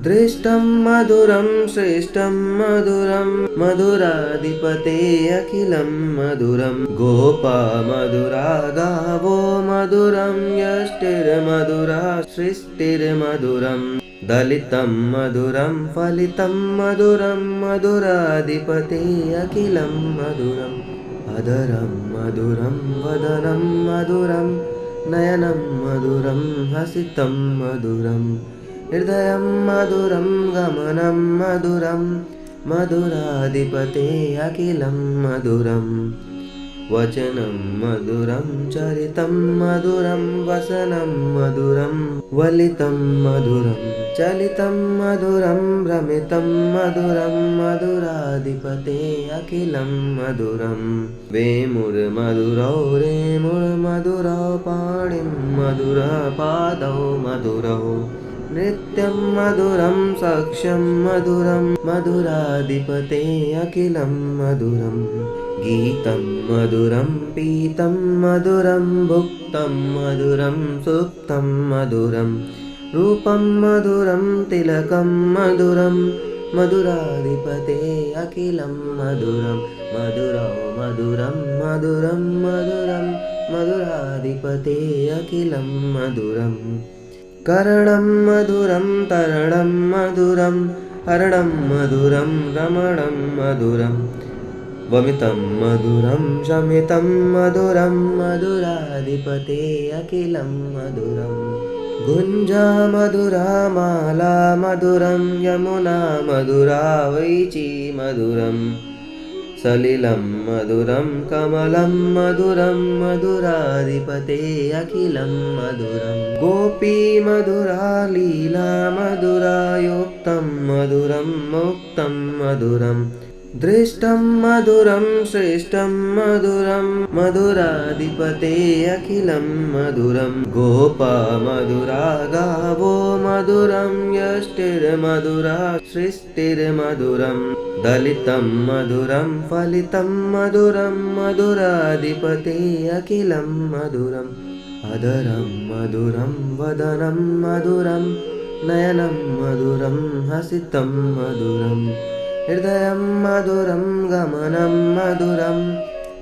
दृष्टं मधुरं श्रेष्ठं मधुरं मधुराधिपते अखिलं मधुरं गोपा मधुरा गावो मधुरं यष्टिर्मधुरा सृष्टिर्मधुरं दलितं मधुरं फलितं मधुरं मधुराधिपते अखिलं मधुरम् अधरं मधुरं वदनं मधुरं नयनं मधुरं हसितं मधुरं हृदयं मधुरं गमनं मधुरं मधुराधिपते अखिलं मधुरं वचनं मधुरं चरितं मधुरं वसनं मधुरं वलितं मधुरं चलितं मधुरं भ्रमितं मधुरं मधुराधिपते अखिलं मधुरं वेमुर्मधुरौ रेमुर्मधुरौ पाणिं मधुरः पादौ मधुरौ नृत्यं मधुरं साक्ष्यं मधुरं मधुराधिपते अखिलं मधुरं गीतं मधुरं पीतं मधुरं भुक्तं मधुरं सुप्तं मधुरं रूपं मधुरं तिलकं मधुरं मधुराधिपते अखिलं मधुरं मधुरौ मधुरं मधुरं मधुरं मधुराधिपते अखिलं मधुरम् करणं मधुरं तरणं मधुरं हरणं मधुरं रमणं मधुरं वमितं मधुरं शमितं मधुरं मधुराधिपते अखिलं मधुरं गुञ्जा मधुरा माला मधुरं यमुना मधुरा वैची मधुरं सलिलं मधुरं कमलं मधुरं मधुराधिपते अखिलं मधुरं गोपी मधुरा लीला मधुरा युक्तं मधुरं मुक्तं मधुरं दृष्टं मधुरं श्रेष्ठं मधुरं मधुराधिपते अखिलं मधुरं गोपा मधुरा गावो मधुरं यष्टिर्मधुरा सृष्टिर्मधुरं दलितं मधुरं फलितं मधुरं मधुराधिपते अखिलं मधुरम् अधरं मधुरं वदनं मधुरं नयनं मधुरं हसितं मधुरं हृदयं मधुरं गमनं मधुरं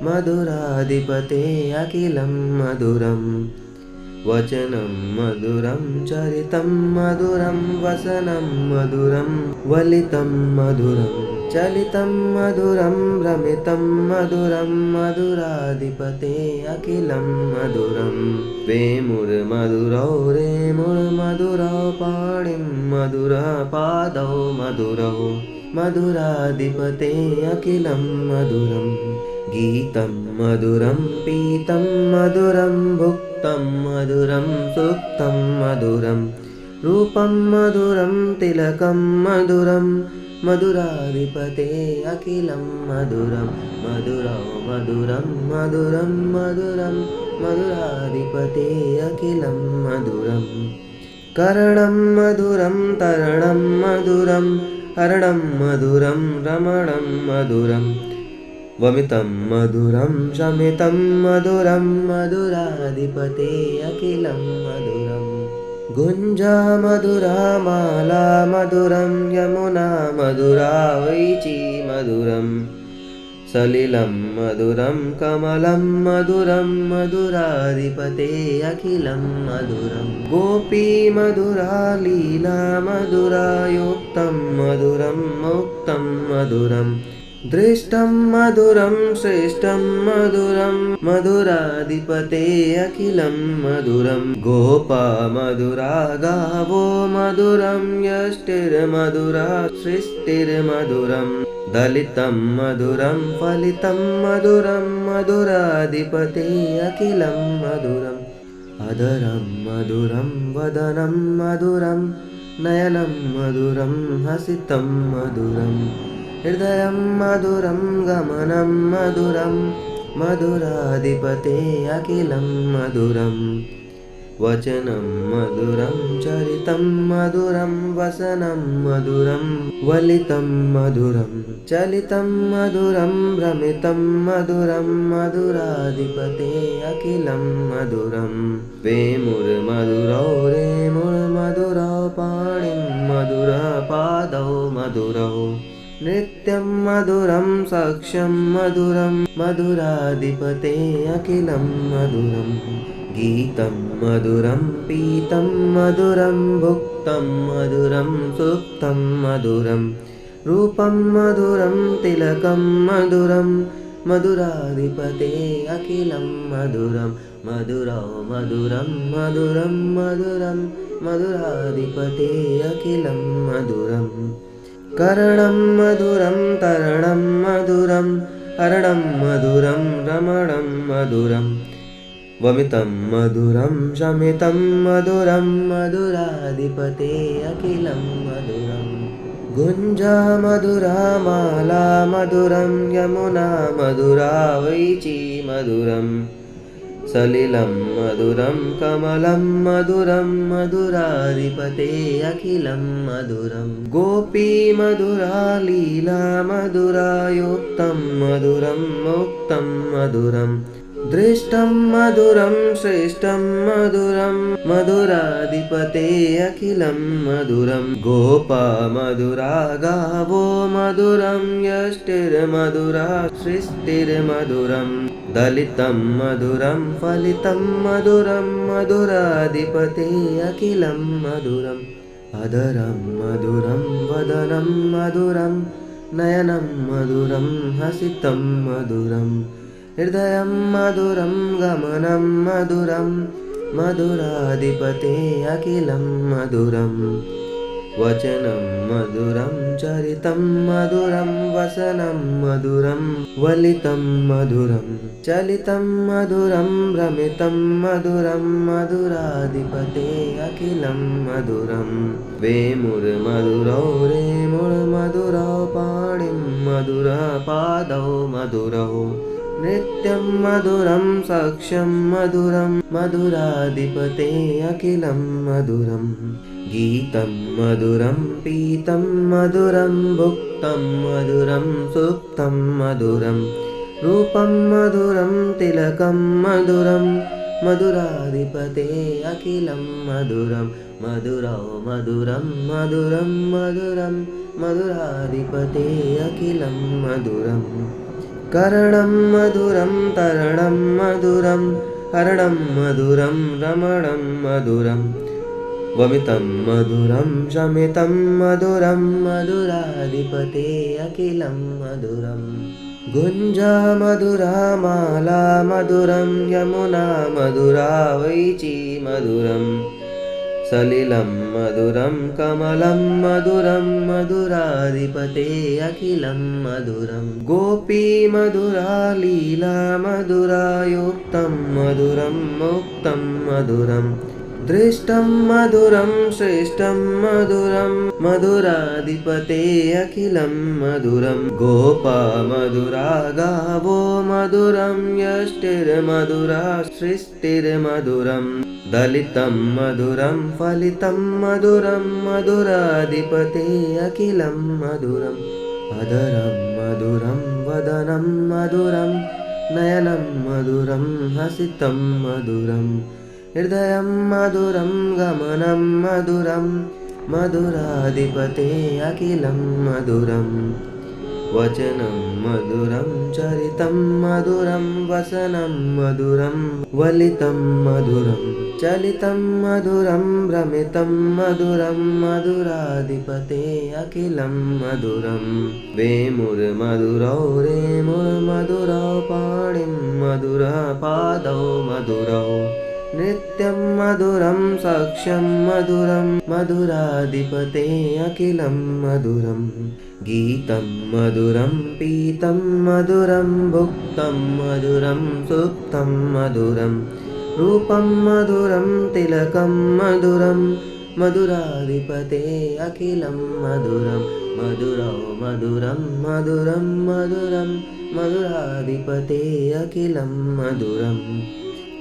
मधुराधिपते अखिलं मधुरं वचनं मधुरं चरितं मधुरं वसनं मधुरं वलितं मधुरं चलितं मधुरं भ्रमितं मधुरं मधुराधिपते अखिलं मधुरं वेमुर्मधुरौ रेमुर्मधुरौ पाणिं मधुरः पादौ मधुरौ मधुराधिपते अखिलं मधुरं गीतं मधुरं पीतं मधुरं भुक्तं मधुरं सुप्तं मधुरं रूपं मधुरं तिलकं मधुरं मधुराधिपते अखिलं मधुरं मधुरौ मधुरं मधुरं मधुरं मधुराधिपते अखिलं मधुरं करणं मधुरं तरणं मधुरं हरणं मधुरं रमणं मधुरं वमितं मधुरं शमितं मधुरं मधुराधिपते अखिलं मधुरं गुञ्जा मधुरा माला मधुरं यमुना मधुरा वैची मधुरं सलिलं मधुरं कमलं मधुरं मधुराधिपते अखिलं मधुरं गोपी मधुरा लीला मधुरा युक्तं मधुरं मुक्तं मधुरं दृष्टं मधुरं श्रेष्ठं मधुरं मधुराधिपते अखिलं मधुरं गोपा मधुरा गावो मधुरं यष्टिर्मधुरा सृष्टिर्मधुरं दलितं मधुरं फलितं मधुरं मधुराधिपते अखिलं मधुरम् अधरं मधुरं वदनं मधुरं नयनं मधुरं हसितं मधुरम् हृदयं मधुरं गमनं मधुरं मधुराधिपते अखिलं मधुरं वचनं मधुरं चरितं मधुरं वसनं मधुरं वलितं मधुरं चलितं मधुरं भ्रमितं मधुरं मधुराधिपते अखिलं मधुरं वेमुर्मधुरौ रेमुर्मधुरौ पाणिं मधुरपादौ मधुरौ नृत्यं मधुरं साक्ष्यं मधुरं मधुराधिपते अखिलं मधुरं गीतं मधुरं पीतं मधुरं भुक्तं मधुरं सुप्तं मधुरं रूपं मधुरं तिलकं मधुरं मधुराधिपते अखिलं मधुरं मधुरौ मधुरं मधुरं मधुरं मधुराधिपते अखिलं मधुरम् कर्णं मधुरं तरणं मधुरं हरणं मधुरं रमणं मधुरं वमितं मधुरं शमितं मधुरं मधुराधिपते अखिलं मधुरं गुञ्जा मधुरा माला मधुरं यमुना मधुरा वैची मधुरं सलिलं मधुरं कमलं मधुरं मधुराधिपते अखिलं मधुरं गोपी मधुरा लीला मधुरा युक्तं मधुरं मुक्तं मधुरं दृष्टं मधुरं श्रेष्ठं मधुरं मधुराधिपते अखिलं मधुरं गोपा मधुरा गावो मधुरं यष्टिर्मधुरा सृष्टिर्मधुरं दलितं मधुरं फलितं मधुरं मधुराधिपते अखिलं मधुरम् अधरं मधुरं वदनं मधुरं नयनं मधुरं हसितं मधुरं हृदयं मधुरं गमनं मधुरं मधुराधिपते अखिलं मधुरं वचनं मधुरं चरितं मधुरं वसनं मधुरं वलितं मधुरं चलितं मधुरं भ्रमितं मधुरं मधुराधिपते अखिलं मधुरं वेमुर्मधुरौ रेमुर्मधुरौ पाणिं मधुरपादौ मधुरौ नृत्यं मधुरं साक्ष्यं मधुरं मधुराधिपते अखिलं मधुरं गीतं मधुरं पीतं मधुरं भुक्तं मधुरं सुप्तं मधुरं रूपं मधुरं तिलकं मधुरं मधुराधिपते अखिलं मधुरं मधुरौ मधुरं मधुरं मधुरं मधुराधिपते अखिलं मधुरम् कर्णं मधुरं तरणं मधुरं हरणं मधुरं रमणं मधुरं वमितं मधुरं शमितं मधुरं मधुराधिपते अखिलं मधुरं गुञ्जा मधुरा माला मधुरं यमुना मधुरा वैची मधुरं सलिलं मधुरं कमलं मधुरं मधुराधिपते अखिलं मधुरं गोपी मधुरा लीला मधुरा युक्तं मधुरं मुक्तं मधुरं दृष्टं मधुरं श्रेष्ठं मधुरं मधुराधिपते अखिलं मधुरं गोपा मधुरा गावो मधुरं यष्टिर्मधुरा सृष्टिर्मधुरं दलितं मधुरं फलितं मधुरं मधुराधिपते अखिलं मधुरम् अधरं मधुरं वदनं मधुरं नयनं मधुरं हसितं मधुरं हृदयं मधुरं गमनं मधुरं मधुराधिपते अखिलं मधुरं वचनं मधुरं चरितं मधुरं वसनं मधुरं वलितं मधुरं चलितं मधुरं भ्रमितं मधुरं मधुराधिपते अखिलं मधुरं वेमुर्मधुरौ रेमुर्मधुरौ पाणिं मधुरपादौ मधुरौ नित्यं मधुरं साक्ष्यं मधुरं मधुराधिपते अखिलं मधुरं गीतं मधुरं पीतं मधुरं भुक्तं मधुरं सुप्तं मधुरं रूपं मधुरं तिलकं मधुरं मधुराधिपते अखिलं मधुरं मधुरौ मधुरं मधुरं मधुरं मधुराधिपते अखिलं मधुरम्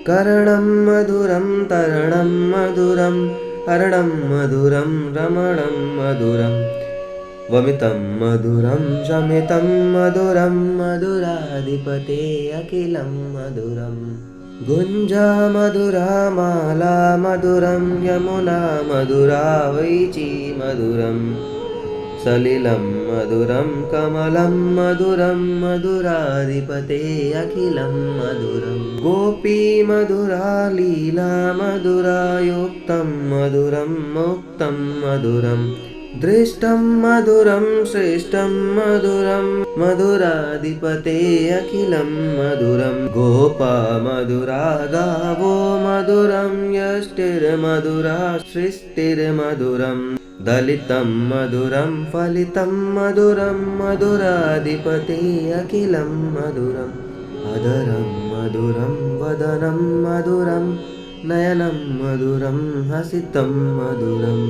करणं मधुरं तरणं मधुरं हरणं मधुरं रमणं मधुरं वमितं मधुरं शमितं मधुरं मधुराधिपते अखिलं मधुरं गुञ्जा मधुरा माला मधुरं यमुना मधुरा वैची मधुरं सलिलं मधुरं कमलं मधुरं मधुराधिपते अखिलं मधुरं गोपी मधुरा लीला मधुरा युक्तं मधुरं मुक्तं मधुरं दृष्टं मधुरं श्रेष्ठं मधुरं मधुराधिपते अखिलं मधुरं गोपा मधुरा गावो मधुरं यष्टिर्मधुरा सृष्टिर्मधुरं दलितं मधुरं फलितं मधुरं मधुराधिपते अखिलं मधुरम् अधरं मधुरं वदनं मधुरं नयनं मधुरं हसितं मधुरं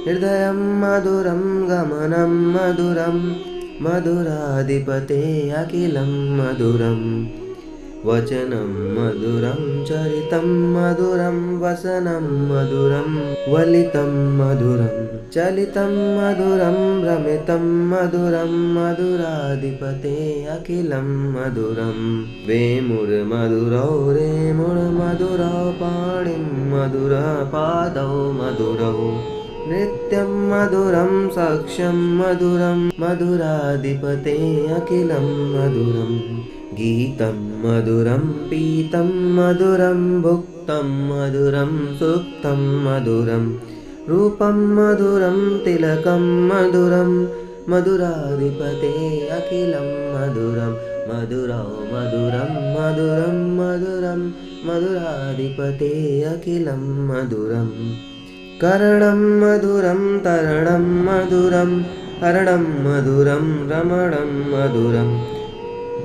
हृदयं मधुरं गमनं मधुरं मधुराधिपते अखिलं मधुरं वचनं मधुरं चरितं मधुरं वसनं मधुरं वलितं मधुरं चलितं मधुरं भ्रमितं मधुरं मधुराधिपते अखिलं मधुरं वेमुर्मधुरौ रेमुर्मधुरौ पाणिं मधुरपादौ मधुरौ नित्यं मधुरं साक्ष्यं मधुरं मधुराधिपते अखिलं मधुरं गीतं मधुरं पीतं मधुरं भुक्तं मधुरं सुप्तं मधुरं रूपं मधुरं तिलकं मधुरं मधुराधिपते अखिलं मधुरं मधुरौ मधुरं मधुरं मधुरं मधुराधिपते अखिलं मधुरम् करणं मधुरं तरणं मधुरं हरणं मधुरं रमणं मधुरं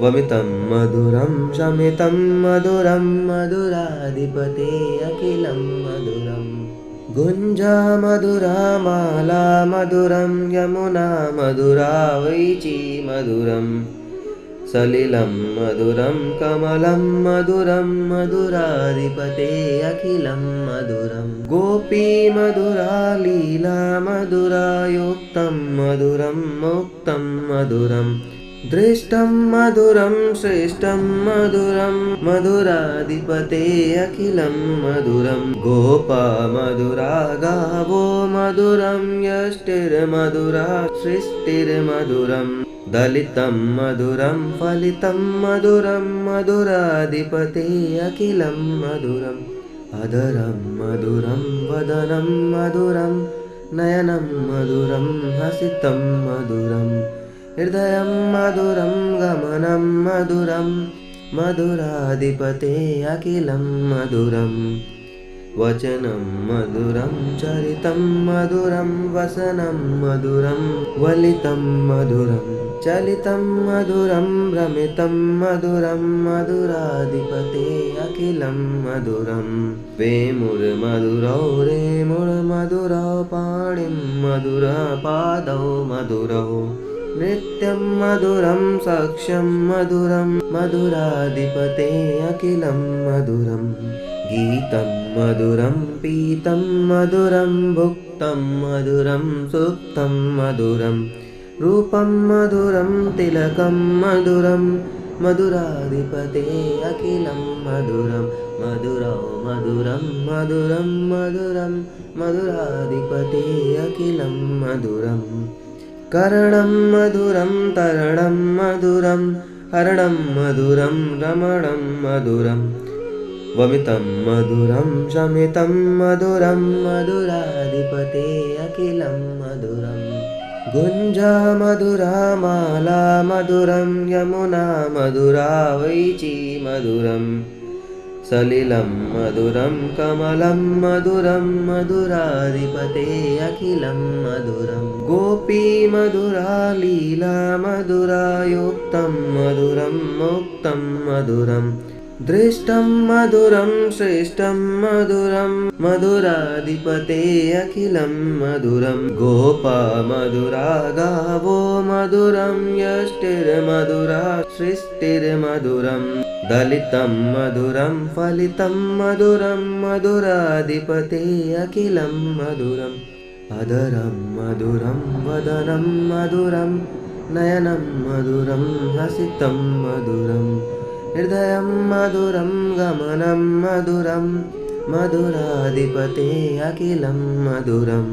वमितं मधुरं शमितं मधुरं मधुराधिपते अखिलं मधुरं गुञ्जा मधुरा माला मधुरं यमुना मधुरा वैची मधुरं सलिलं मधुरं कमलं मधुरं मधुराधिपते अखिलं मधुरं गोपी मधुरा लीला मधुरा युक्तं मधुरं मुक्तं मधुरं दृष्टं मधुरं श्रेष्ठं मधुरं मधुराधिपते अखिलं मधुरं गोपा मधुरा गावो मधुरं यष्टिर्मधुरा सृष्टिर्मधुरं दलितं मधुरं फलितं मधुरं मधुराधिपते अखिलं मधुरम् अधरं मधुरं वदनं मधुरं नयनं मधुरं हसितं मधुरं हृदयं मधुरं गमनं मधुरं मधुराधिपते अखिलं मधुरं वचनं मधुरं चरितं मधुरं वसनं मधुरं वलितं मधुरं चलितं मधुरं भ्रमितं मधुरं मधुराधिपते अखिलं मधुरं वेमुर्मधुरौ रेमुर्मधुरौ पाणिं मधुरपादौ मधुरौ नित्यं मधुरं साक्ष्यं मधुरं मधुराधिपते अखिलं मधुरं गीतं मधुरं पीतं मधुरं भुक्तं मधुरं सुप्तं मधुरं रूपं मधुरं तिलकं मधुरं मधुराधिपते अखिलं मधुरं मधुरौ मधुरं मधुरं मधुरं मधुराधिपते अखिलं मधुरम् करणं मधुरं तरणं मधुरं हरणं मधुरं रमणं मधुरं वमितं मधुरं शमितं मधुरं मधुराधिपते अखिलं मधुरम् गुञ्जा मधुरा माला मधुरं यमुना मधुरा वैची मधुरम् सलिलं मधुरं कमलं मधुरं मधुराधिपते अखिलं मधुरं गोपी मधुरा लीला मधुरा युक्तं मधुरं मुक्तं मधुरं दृष्टं मधुरं श्रेष्ठं मधुरं मधुराधिपते अखिलं मधुरं गोपा मधुरा गावो मधुरं यष्टिर्मधुरा सृष्टिर्मधुरं दलितं मधुरं फलितं मधुरं मधुराधिपते अखिलं मधुरम् अधरं मधुरं वदनं मधुरं नयनं मधुरं हसितं मधुरम् हृदयं मधुरं गमनं मधुरं मधुराधिपते अखिलं मधुरम्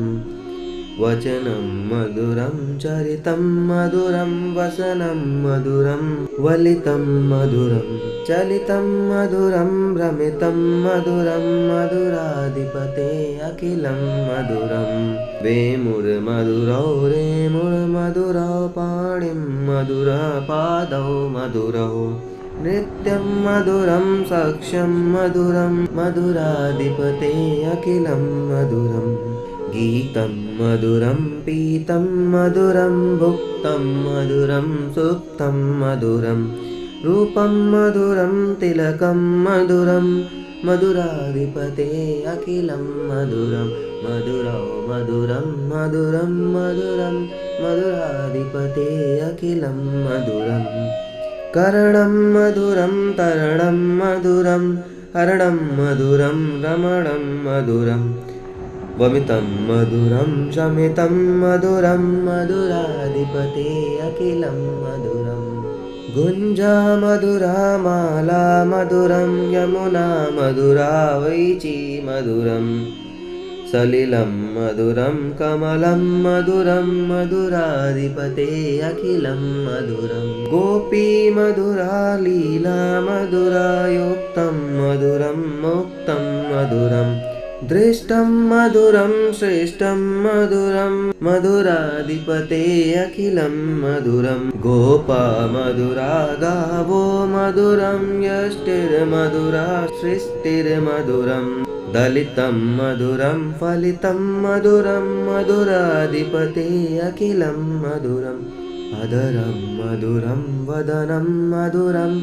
वचनं मधुरं चरितं मधुरं वसनं मधुरं वलितं मधुरं चलितं मधुरं भ्रमितं मधुरं मधुराधिपते अखिलं मधुरं वेमुर्मधुरौ रेमुर्मधुरौ पाणिं मधुरः पादौ मधुरौ नृत्यं मधुरं साक्ष्यं मधुरं मधुराधिपते अखिलं मधुरम् गीतं मधुरं पीतं मधुरं भुक्तं मधुरं सुप्तं मधुरं रूपं मधुरं तिलकं मधुरं मधुराधिपते अखिलं मधुरं मधुरौ मधुरं मधुरं मधुरं मधुराधिपते अखिलं मधुरम् करणं मधुरं तरणं मधुरं हरणं मधुरं रमणं मधुरं वमितं मधुरं शमितं मधुरं मधुराधिपते अखिलं मधुरं गुञ्जा मधुरा माला मधुरं यमुना मधुरा वैची मधुरम् सलिलं मधुरं कमलं मधुरं मधुराधिपते अखिलं मधुरं गोपी मधुरा लीला मधुरा युक्तं मधुरं मुक्तं मधुरं दृष्टं मधुरं श्रेष्ठं मधुरं मधुराधिपते अखिलं मधुरं गोपा मधुरा गावो मधुरं यष्टिर्मधुरा सृष्टिर्मधुरं दलितं मधुरं फलितं मधुरं मधुराधिपते अखिलं मधुरम् अधरं मधुरं वदनं मधुरं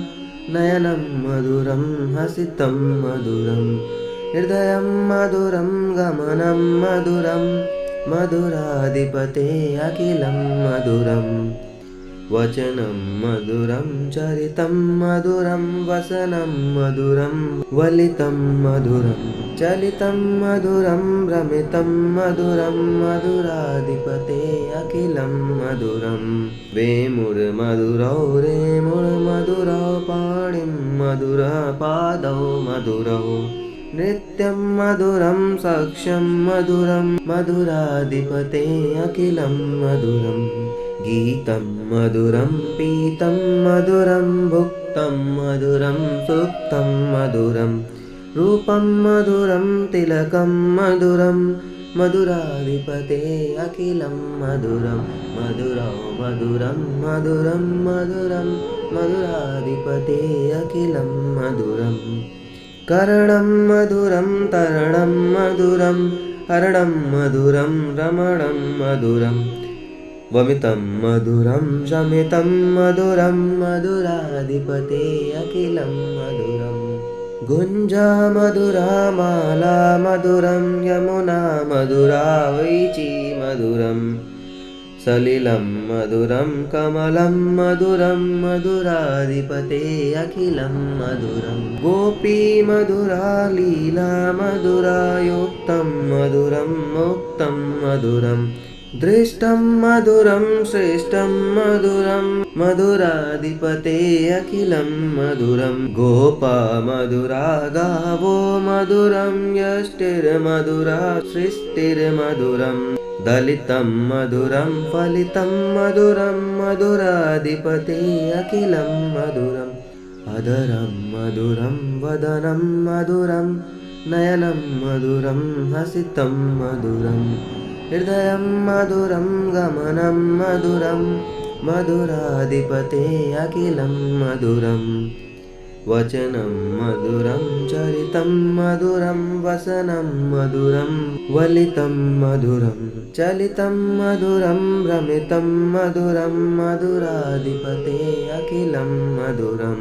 नयनं मधुरं हसितं मधुरं हृदयं मधुरं गमनं मधुरं मधुराधिपते अखिलं मधुरम् वचनं मधुरं चरितं मधुरं वसनं मधुरं वलितं मधुरं चलितं मधुरं भ्रमितं मधुरं मधुराधिपते अखिलं मधुरं वेमुर्मधुरौ रेमुर्मधुरौ पाणिं मधुरः पादौ मधुरौ नृत्यं मधुरं साक्ष्यं मधुरं मधुराधिपते अखिलं मधुरम् गीतं मधुरं पीतं मधुरं भुक्तं मधुरं सुप्तं मधुरं रूपं मधुरं तिलकं मधुरं मधुराधिपते अखिलं मधुरं मधुरौ मधुरं मधुरं मधुरं मधुराधिपते अखिलं मधुरम् करणं मधुरं तरणं मधुरं हरणं मधुरं रमणं मधुरं वमितं मधुरं शमितं मधुरं मधुराधिपते अखिलं मधुरम् गुञ्जा मधुरा माला मधुरं यमुना मधुरा वैची मधुरम् सलिलं मधुरं कमलं मधुरं मधुराधिपते अखिलं मधुरं गोपी मधुरा लीला मधुरा युक्तं मधुरं मुक्तं मधुरं दृष्टं मधुरं श्रेष्ठं मधुरं मधुराधिपते अखिलं मधुरं गोपा मधुरा गावो मधुरं यष्टिर्मधुरा सृष्टिर्मधुरं दलितं मधुरं फलितं मधुरं मधुराधिपते अखिलं मधुरम् अधरं मधुरं वदनं मधुरं नयनं मधुरं हसितं मधुरं हृदयं मधुरं गमनं मधुरं मधुराधिपते अखिलं मधुरम् वचनं मधुरं चरितं मधुरं वसनं मधुरं वलितं मधुरं चलितं मधुरं भ्रमितं मधुरं मधुराधिपते अखिलं मधुरं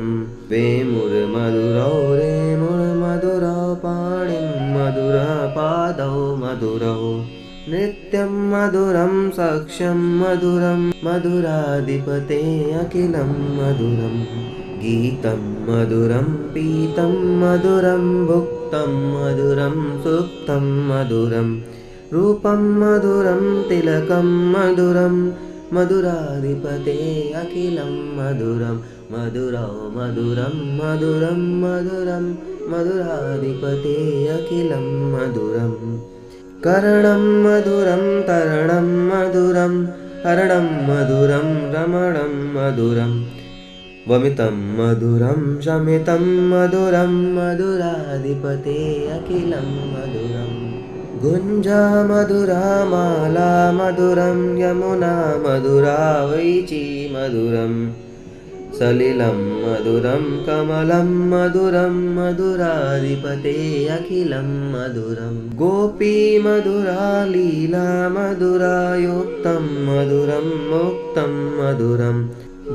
वेमुर्मधुरौ रेमुर्मधुरौ पाणिं मधुरपादौ मधुरौ नित्यं मधुरं साक्ष्यं मधुरं मधुराधिपते अखिलं मधुरम् गीतं मधुरं पीतं मधुरं भुक्तं मधुरं सुप्तं मधुरं रूपं मधुरं तिलकं मधुरं मधुराधिपते अखिलं मधुरं मधुरौ मधुरं मधुरं मधुरं मधुराधिपते अखिलं मधुरम् करणं मधुरं तरणं मधुरं हरणं मधुरं रमणं मधुरम् वमितं मधुरं शमितं मधुरं मधुराधिपते अखिलं मधुरम् गुञ्जा मधुरा माला मधुरं यमुना मधुरा वैची मधुरं सलिलं मधुरं कमलं मधुरं मधुराधिपते अखिलं मधुरं गोपी मधुरा लीला मधुरा युक्तं मधुरं मुक्तं मधुरम्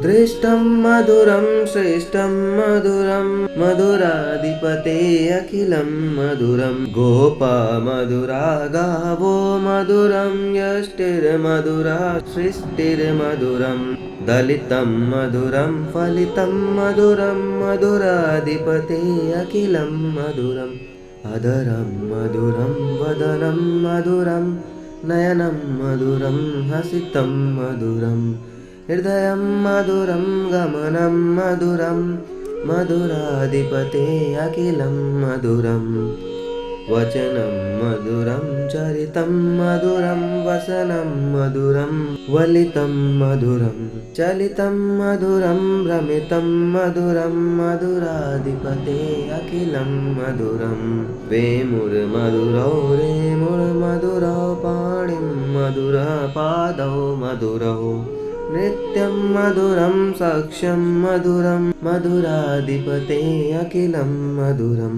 दृष्टं मधुरं श्रेष्ठं मधुरं मधुराधिपते अखिलं मधुरं गोपा मधुरा गावो मधुरं यष्टिर्मधुरा सृष्टिर्मधुरं दलितं मधुरं फलितं मधुरं मधुराधिपते अखिलं मधुरम् अधरं मधुरं वदनं मधुरं नयनं मधुरं हसितं मधुरम् हृदयं मधुरं गमनं मधुरं मधुराधिपते अखिलं मधुरं वचनं मधुरं चरितं मधुरं वसनं मधुरं वलितं मधुरं चलितं मधुरं भ्रमितं मधुरं मधुराधिपते अखिलं मधुरं वेमुर्मधुरौ रेमुर्मधुरौ पाणिं मधुरपादौ मधुरौ नित्यं मधुरं साक्ष्यं मधुरं मधुराधिपते अखिलं मधुरं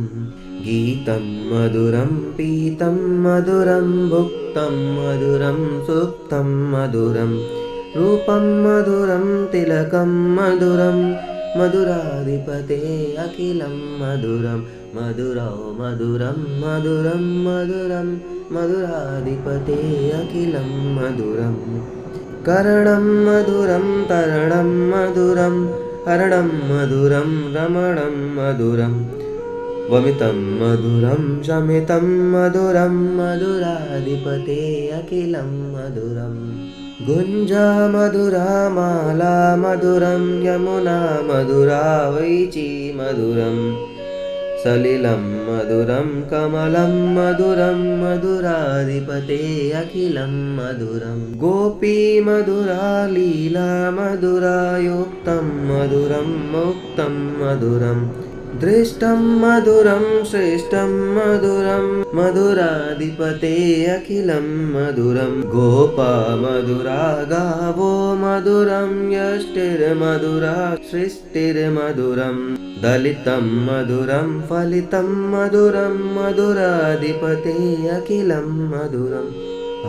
गीतं मधुरं पीतं मधुरं भुक्तं मधुरं सुप्तं मधुरं रूपं मधुरं तिलकं मधुरं मधुराधिपते अखिलं मधुरं मधुरौ मधुरं मधुरं मधुरं मधुराधिपते अखिलं मधुरम् करणं मधुरं तरणं मधुरं हरणं मधुरं रमणं मधुरं वमितं मधुरं शमितं मधुरं मधुराधिपते अखिलं मधुरं गुञ्जा मधुरा माला मधुरं यमुना मधुरा वैची मधुरम् सलिलं मधुरं कमलं मधुरं मधुराधिपते अखिलं मधुरं गोपी मधुरा लीला मधुरा युक्तं मधुरं मुक्तं मधुरं दृष्टं मधुरं श्रेष्ठं मधुरं मधुराधिपते अखिलं मधुरं गोपा मधुरा गावो मधुरं यष्टिर्मधुरा सृष्टिर्मधुरं दलितं मधुरं फलितं मधुरं मधुराधिपते अखिलं मधुरम्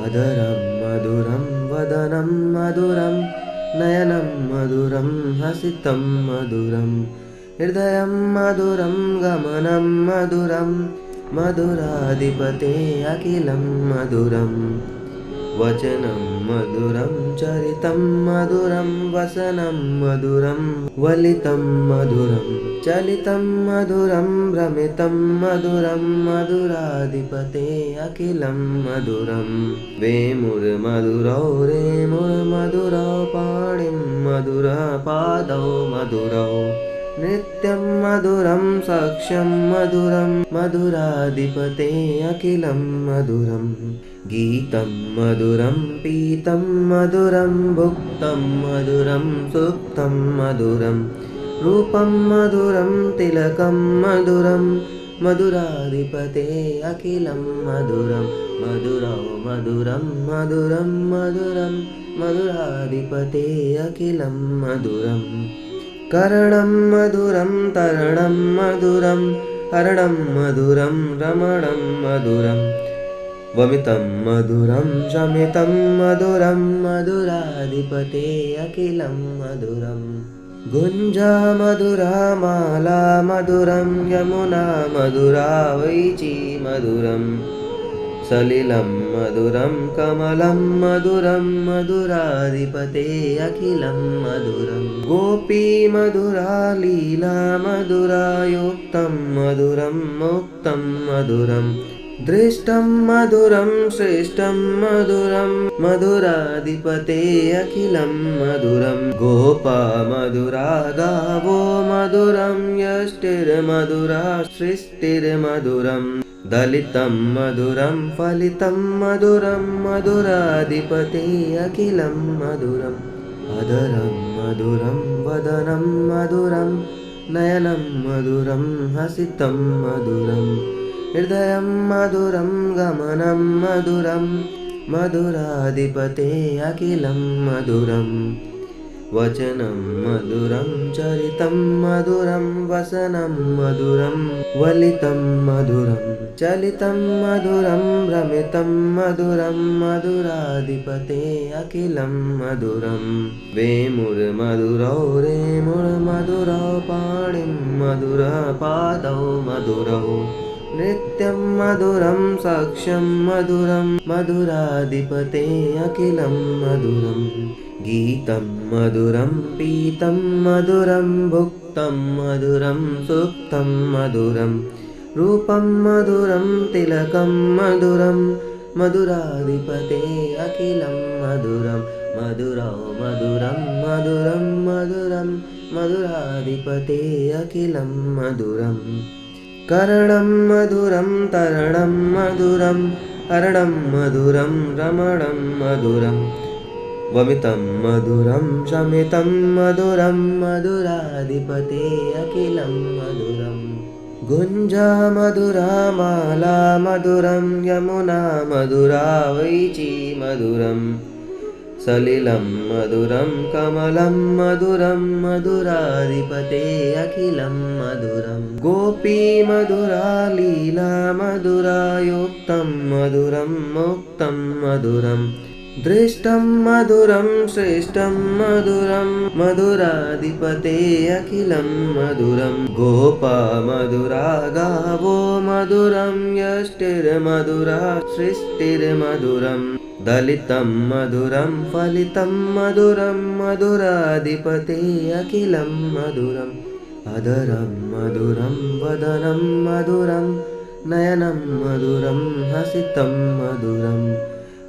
अधरं मधुरं वदनं मधुरं नयनं मधुरं हसितं मधुरं हृदयं मधुरं गमनं मधुरं मधुराधिपते अखिलं मधुरम् वचनं मधुरं चरितं मधुरं वसनं मधुरं वलितं मधुरं चलितं मधुरं भ्रमितं मधुरं मधुराधिपते अखिलं मधुरं वेमुर्मधुरौ रेमुर्मधुरौ पाणिं मधुरपादौ मधुरौ नित्यं मधुरं साक्ष्यं मधुरं मधुराधिपते अखिलं मधुरं गीतं मधुरं पीतं मधुरं भुक्तं मधुरं सुप्तं मधुरं रूपं मधुरं तिलकं मधुरं मधुराधिपते अखिलं मधुरं मधुरौ मधुरं मधुरं मधुरं मधुराधिपते अखिलं मधुरम् करणं मधुरं तरणं मधुरं हरणं मधुरं रमणं मधुरं वमितं मधुरं शमितं मधुरं मधुराधिपते अखिलं मधुरम् गुञ्जा मधुरा माला मधुरं यमुना मधुरा वैची मधुरं सलिलं मधुरं कमलं मधुरं मधुराधिपते अखिलं मधुरं गोपी मधुरा लीला मधुरा युक्तं मधुरं मुक्तं मधुरं दृष्टं मधुरं श्रेष्ठं मधुरं मधुराधिपते अखिलं मधुरं गोपा मधुरा गावो मधुरं यष्टिर्मधुरा सृष्टिर्मधुरं दलितं मधुरं फलितं मधुरं मधुराधिपते अखिलं मधुरम् अधरं मधुरं वदनं मधुरं नयनं मधुरं हसितं मधुरं हृदयं मधुरं गमनं मधुरं मधुराधिपते अखिलं मधुरम् वचनं मधुरं चरितं मधुरं वसनं मधुरं वलितं मधुरं चलितं मधुरं भ्रमितं मधुरं मधुराधिपते अखिलं मधुरं वेमुर्मधुरौ रेमुर्मधुरौ पाणिं मधुरः पादौ मधुरौ नित्यं मधुरं साक्ष्यं मधुरं मधुराधिपते अखिलं मधुरम् गीतं मधुरं पीतं मधुरं भुक्तं मधुरं सुप्तं मधुरं रूपं मधुरं तिलकं मधुरं मधुराधिपते अखिलं मधुरं मधुरौ मधुरं मधुरं मधुरं मधुराधिपते अखिलं मधुरम् करणं मधुरं तरणं मधुरं हरणं मधुरं रमणं मधुरं वमितं मधुरं शमितं मधुरं मधुराधिपते अखिलं मधुरं गुञ्जा मधुरा माला मधुरं यमुना मधुरा वैची मधुरं सलिलं मधुरं कमलं मधुरं मधुराधिपते अखिलं मधुरं गोपी मधुरा लीला मधुरा युक्तं मधुरं मुक्तं मधुरं दृष्टं मधुरं श्रेष्ठं मधुरं मधुराधिपते अखिलं मधुरं गोपा मधुरा गावो मधुरं यष्टिर्मधुरा सृष्टिर्मधुरं दलितं मधुरं फलितं मधुरं मधुराधिपते अखिलं मधुरम् अधरं मधुरं वदनं मधुरं नयनं मधुरं हसितं मधुरं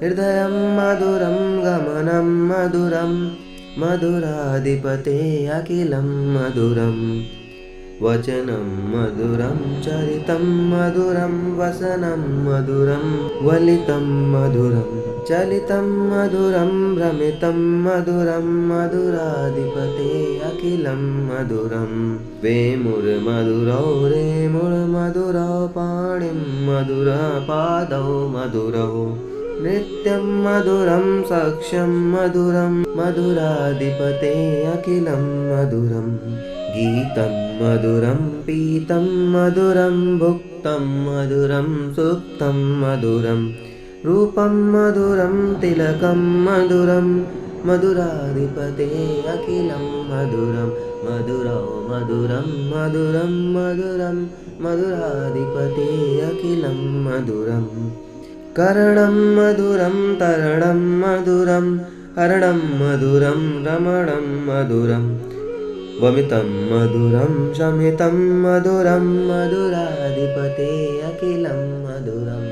हृदयं मधुरं गमनं मधुरं मधुराधिपते अखिलं मधुरम् वचनं मधुरं चरितं मधुरं वसनं मधुरं वलितं मधुरं चलितं मधुरं भ्रमितं मधुरं मधुराधिपते अखिलं मधुरं वेमुर्मधुरौ रेमुर्मधुरौ पाणिं मधुरः पादौ मधुरौ नित्यं मधुरं साक्ष्यं मधुरं मधुराधिपते अखिलं मधुरम् गीतं मधुरं पीतं मधुरं भुक्तं मधुरं सुप्तं मधुरं रूपं मधुरं तिलकं मधुरं मधुराधिपते अखिलं मधुरं मधुरौ मधुरं मधुरं मधुरं मधुराधिपते अखिलं मधुरम् करणं मधुरं तरणं मधुरं हरणं मधुरं रमणं मधुरं वमितं मधुरं शमितं मधुरं मधुराधिपते अखिलं मधुरम्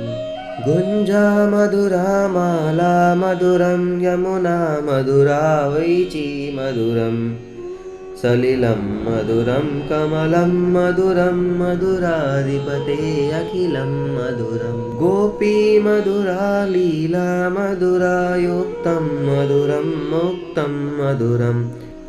गुञ्जा मधुरा माला मधुरं यमुना मधुरा वैची मधुरं सलिलं मधुरं कमलं मधुरं मधुराधिपते अखिलं मधुरं गोपी मधुरा लीला मधुरा युक्तं मधुरं मुक्तं मधुरं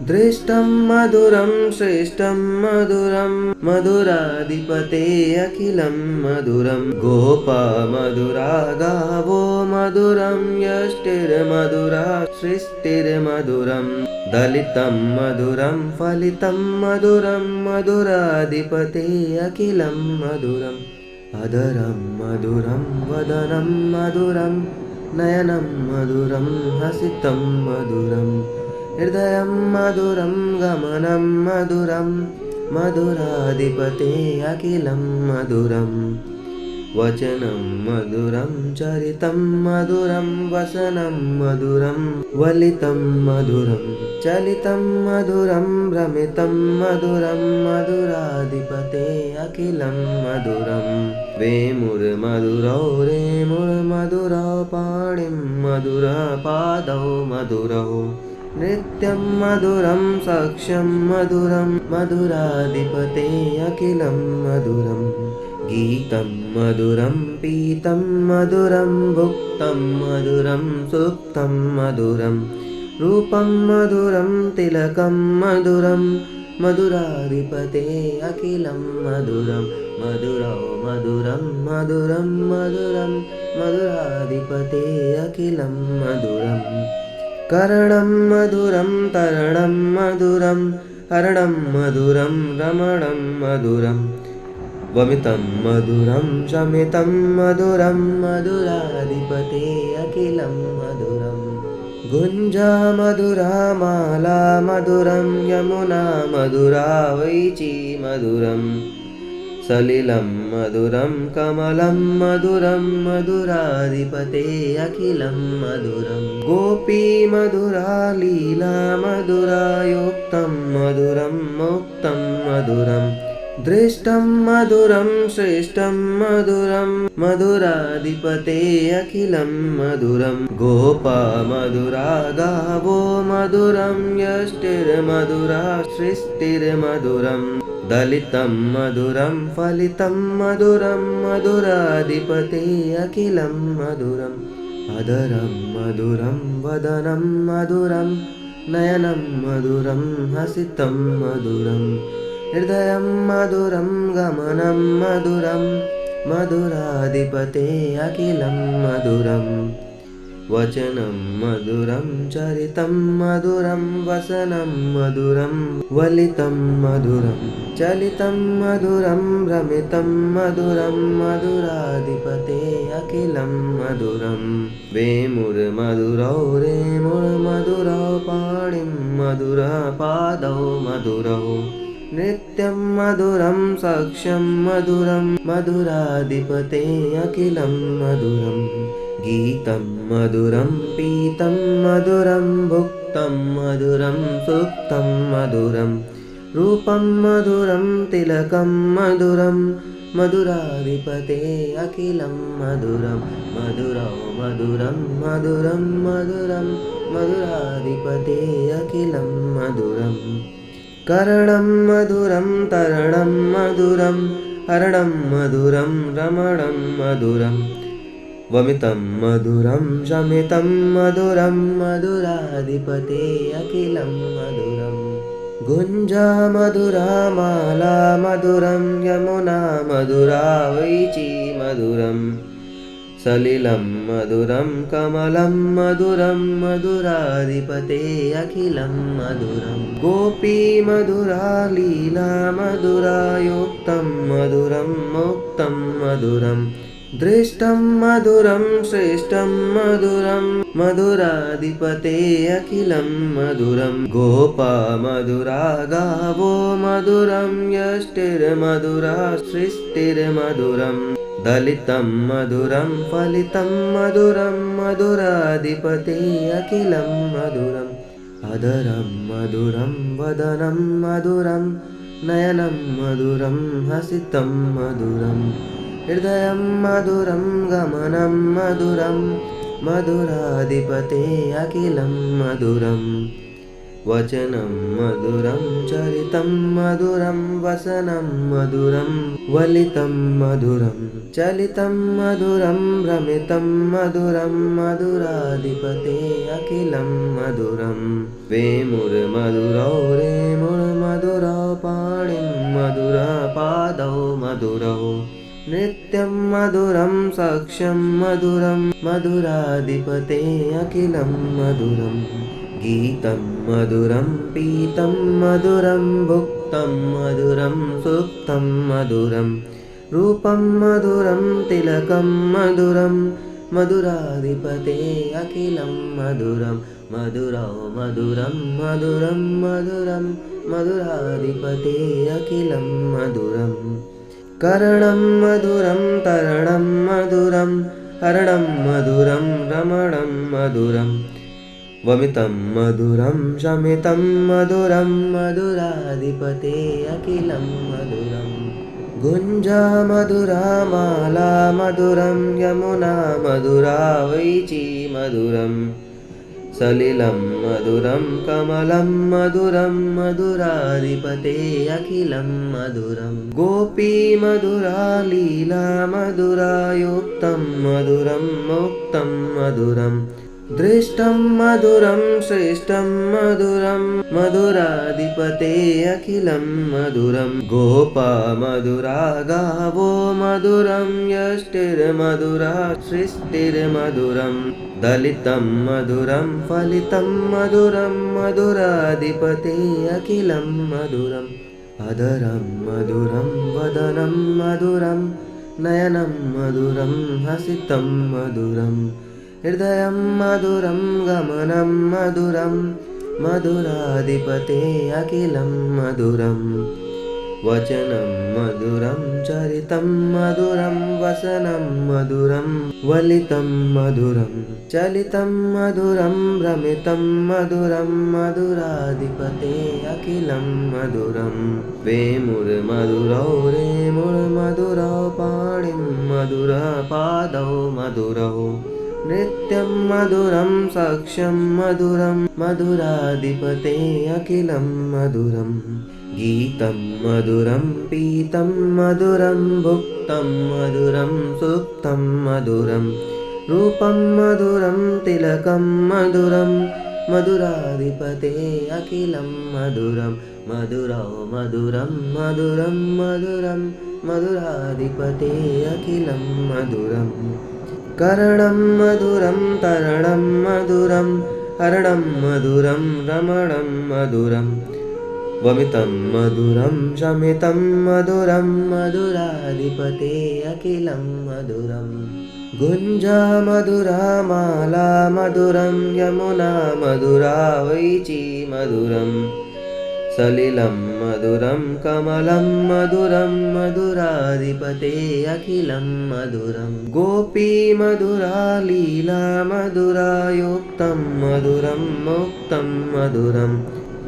दृष्टं मधुरं श्रेष्ठं मधुरं मधुराधिपते अखिलं मधुरं गोपा मधुरा गावो मधुरं यष्टिर्मधुरा सृष्टिर्मधुरं दलितं मधुरं फलितं मधुरं मधुराधिपते अखिलं मधुरम् अधरं मधुरं वदनं मधुरं नयनं मधुरं हसितं मधुरं हृदयं मधुरं गमनं मधुरं मधुराधिपते अखिलं मधुरम् वचनं मधुरं चरितं मधुरं वसनं मधुरं वलितं मधुरं चलितं मधुरं भ्रमितं मधुरं मधुराधिपते अखिलं मधुरं वेमुर्मधुरौ रेमुर्मधुरौ पाणिं मधुरपादौ मधुरौ नृत्यं मधुरं साक्ष्यं मधुरं मधुराधिपते अखिलं मधुरम् गीतं मधुरं पीतं मधुरं भुक्तं मधुरं सुप्तं मधुरं रूपं मधुरं तिलकं मधुरं मधुराधिपते अखिलं मधुरं मधुरौ मधुरं मधुरं मधुरं मधुराधिपते अखिलं मधुरं करणं मधुरं तरणं मधुरं हरणं मधुरं रमणं मधुरं वमितं मधुरं शमितं मधुरं मधुराधिपते अखिलं मधुरं गुञ्जा मधुरा माला मधुरं यमुना मधुरा वैची मधुरं सलिलं मधुरं कमलं मधुरं मधुराधिपते अखिलं मधुरं गोपी मधुरा लीला मधुरा युक्तं मधुरं मुक्तं मधुरं दृष्टं मधुरं श्रेष्ठं मधुरं मधुराधिपते अखिलं मधुरं गोपा मधुरा गावो मधुरं यष्टिर्मधुरा सृष्टिर्मधुरं दलितं मधुरं फलितं मधुरं मधुराधिपते अखिलं मधुरम् अधरं मधुरं वदनं मधुरं नयनं मधुरं हसितं मधुरं हृदयं मधुरं गमनं मधुरं मधुराधिपते अखिलं मधुरम् वचनं मधुरं चरितं मधुरं वसनं मधुरं वलितं मधुरं चलितं मधुरं भ्रमितं मधुरं मधुराधिपते अखिलं मधुरं वेमुर्मधुरौ रेमुर्मधुरौ पाणिं मधुरपादौ मधुरौ नृत्यं मधुरं साक्ष्यं मधुरं मधुराधिपते अखिलं मधुरम् गीतं मधुरं पीतं मधुरं भुक्तं मधुरं सुप्तं मधुरं रूपं मधुरं तिलकं मधुरं मधुराधिपते अखिलं मधुरं मधुरौ मधुरं मधुरं मधुरं मधुराधिपते अखिलं मधुरम् करणं मधुरं तरणं मधुरं हरणं मधुरं रमणं मधुरं वमितं मधुरं शमितं मधुरं मधुराधिपते अखिलं मधुरं गुञ्जा मधुरा माला मधुरं यमुना मधुरा वैची मधुरं सलिलं मधुरं कमलं मधुरं मधुराधिपते अखिलं मधुरं गोपी मधुरा लीला मधुरा युक्तं मधुरं मुक्तं मधुरं दृष्टं मधुरं श्रेष्ठं मधुरं मधुराधिपते अखिलं मधुरं गोपा मधुरा गावो मधुरं यष्टिर्मधुरा सृष्टिर्मधुरं दलितं मधुरं फलितं मधुरं मधुराधिपते अखिलं मधुरम् अधरं मधुरं वदनं मधुरं नयनं मधुरं हसितं मधुरं हृदयं मधुरं गमनं मधुरं मधुराधिपते अखिलं मधुरम् वचनं मधुरं चरितं मधुरं वसनं मधुरं वलितं मधुरं चलितं मधुरं भ्रमितं मधुरं मधुराधिपते अखिलं मधुरं वेमुर्मधुरौ रेमुर्मधुरौ पाणिं मधुरपादौ मधुरौ नित्यं मधुरं साक्ष्यं मधुरं मधुराधिपते अखिलं मधुरं गीतं मधुरं पीतं मधुरं भुक्तं मधुरं सुप्तं मधुरं रूपं मधुरं तिलकं मधुरं मधुराधिपते अखिलं मधुरं मधुरौ मधुरं मधुरं मधुरं मधुराधिपते अखिलं मधुरं करणं मधुरं तरणं मधुरं हरणं मधुरं रमणं मधुरं वमितं मधुरं शमितं मधुरं मधुराधिपते अखिलं मधुरं गुञ्जा मधुरा माला मधुरं यमुना मधुरा वैची मधुरं सलिलं मधुरं कमलं मधुरं मधुराधिपते अखिलं मधुरं गोपी मधुरा लीला मधुरा युक्तं मधुरं मुक्तं मधुरं दृष्टं मधुरं श्रेष्ठं मधुरं मधुराधिपते अखिलं मधुरं गोपा मधुरा गावो मधुरं यष्टिर्मधुरा सृष्टिर्मधुरं दलितं मधुरं फलितं मधुरं मधुराधिपते अखिलं मधुरम् अधरं मधुरं वदनं मधुरं नयनं मधुरं हसितं मधुरं हृदयं मधुरं गमनं मधुरं मधुराधिपते अखिलं मधुरं वचनं मधुरं चरितं मधुरं वसनं मधुरं वलितं मधुरं चलितं मधुरं भ्रमितं मधुरं मधुराधिपते अखिलं मधुरं वेमुर्मधुरौ रेमुर्मधुरौ पाणिं मधुरपादौ मधुरौ नित्यं मधुरं साक्ष्यं मधुरं मधुराधिपते अखिलं मधुरं गीतं मधुरं पीतं मधुरं भुक्तं मधुरं सुप्तं मधुरं रूपं मधुरं तिलकं मधुरं मधुराधिपते अखिलं मधुरं मधुरौ मधुरं मधुरं मधुरं मधुराधिपते अखिलं मधुरम् करणं मधुरं तरणं मधुरं हरणं मधुरं रमणं मधुरं वमितं मधुरं शमितं मधुरं मधुराधिपते अखिलं मधुरं गुञ्जा मधुरा माला मधुरं यमुना मधुरा वैची मधुरं सलिलं मधुरं कमलं मधुरं मधुराधिपते अखिलं मधुरं गोपी मधुरा लीला मधुरा युक्तं मधुरं मुक्तं मधुरं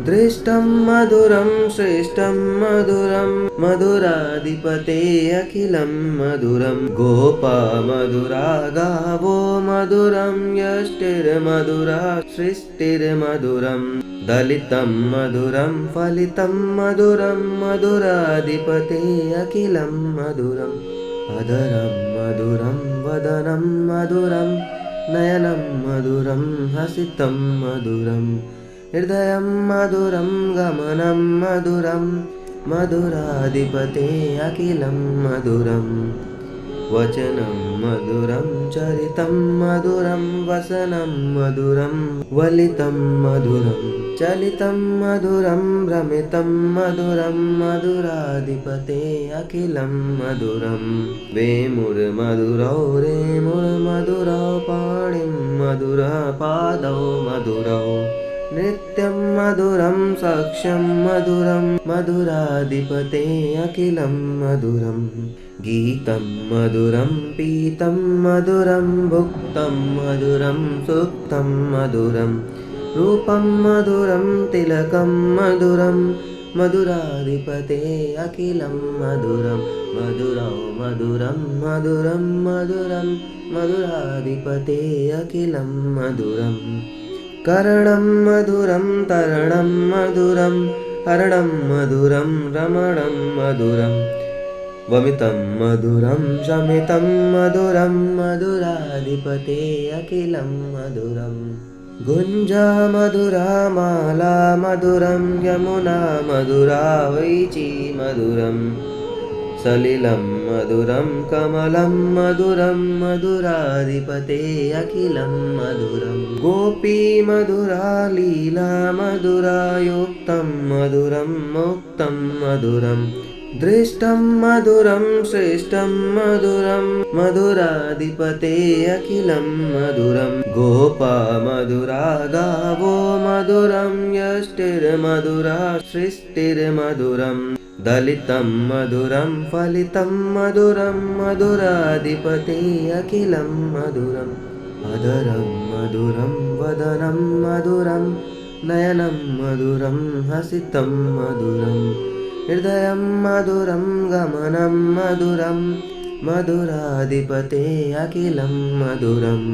दृष्टं मधुरं श्रेष्ठं मधुरं मधुराधिपते अखिलं मधुरं गोपा मधुरा गावो मधुरं यष्टिर्मधुरा सृष्टिर्मधुरं दलितं मधुरं फलितं मधुरं मधुराधिपते अखिलं मधुरम् अधरं मधुरं वदनं मधुरं नयनं मधुरं हसितं मधुरं हृदयं मधुरं गमनं मधुरं मधुराधिपते अखिलं मधुरं वचनं मधुरं चरितं मधुरं वसनं मधुरं वलितं मधुरं चलितं मधुरं भ्रमितं मधुरं मधुराधिपते अखिलं मधुरं वेमुर्मधुरौ रेमुर्मधुरौ पाणिं मधुरपादौ मधुरौ नित्यं मधुरं साक्ष्यं मधुरं मधुराधिपते अखिलं मधुरं गीतं मधुरं पीतं मधुरं भुक्तं मधुरं सुप्तं मधुरं रूपं मधुरं तिलकं मधुरं मधुराधिपते अखिलं मधुरं मधुरौ मधुरं मधुरं मधुरं मधुराधिपते अखिलं मधुरम् करणं मधुरं तरणं मधुरं हरणं मधुरं रमणं मधुरं वमितं मधुरं शमितं मधुरं मधुराधिपते अखिलं मधुरम् गुञ्जा मधुरा माला मधुरं यमुना मधुरा वैची मधुरम् सलिलं मधुरं कमलं मधुरं मधुराधिपते अखिलं मधुरं गोपी मधुरा लीला मधुरा युक्तं मधुरं मुक्तं मधुरं दृष्टं मधुरं श्रेष्ठं मधुरं मधुराधिपते अखिलं मधुरं गोपा मधुरा गावो मधुरं यष्टिर्मधुरा सृष्टिर्मधुरम् दलितं मधुरं फलितं मधुरं मधुराधिपते अखिलं मधुरम् अधरं मधुरं वदनं मधुरं नयनं मधुरं हसितं मधुरं हृदयं मधुरं गमनं मधुरं मधुराधिपते अखिलं मधुरम्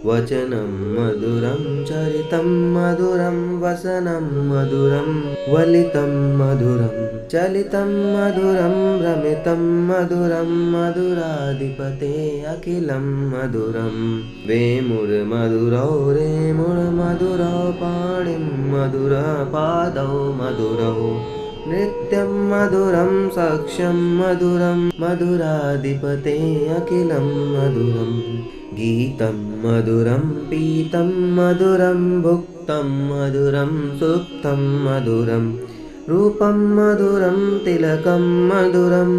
वचनं मधुरं चरितं मधुरं वसनं मधुरं वलितं मधुरं चलितं मधुरं भ्रमितं मधुरं मधुराधिपते अखिलं मधुरं वेमुर्मधुरौ रेमुर्मधुरौ पाणिं मधुरपादौ मधुरौ नृत्यं मधुरं साक्ष्यं मधुरं मधुराधिपते अखिलं मधुरम् गीतं मधुरं पीतं मधुरं भुक्तं मधुरं सुप्तं मधुरं रूपं मधुरं तिलकं मधुरं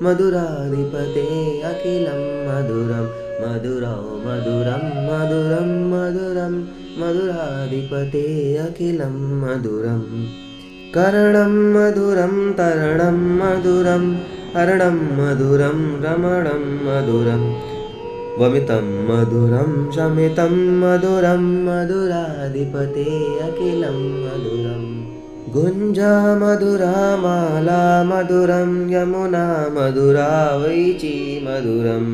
मधुराधिपते अखिलं मधुरं मधुरौ मधुरं मधुरं मधुरं मधुराधिपते अखिलं मधुरम् करणं मधुरं तरणं मधुरं हरणं मधुरं रमणं मधुरम् वमितं मधुरं शमितं मधुरं मधुराधिपते अखिलं मधुरम् गुञ्जा मधुरा माला मधुरं यमुना मधुरा वैची मधुरं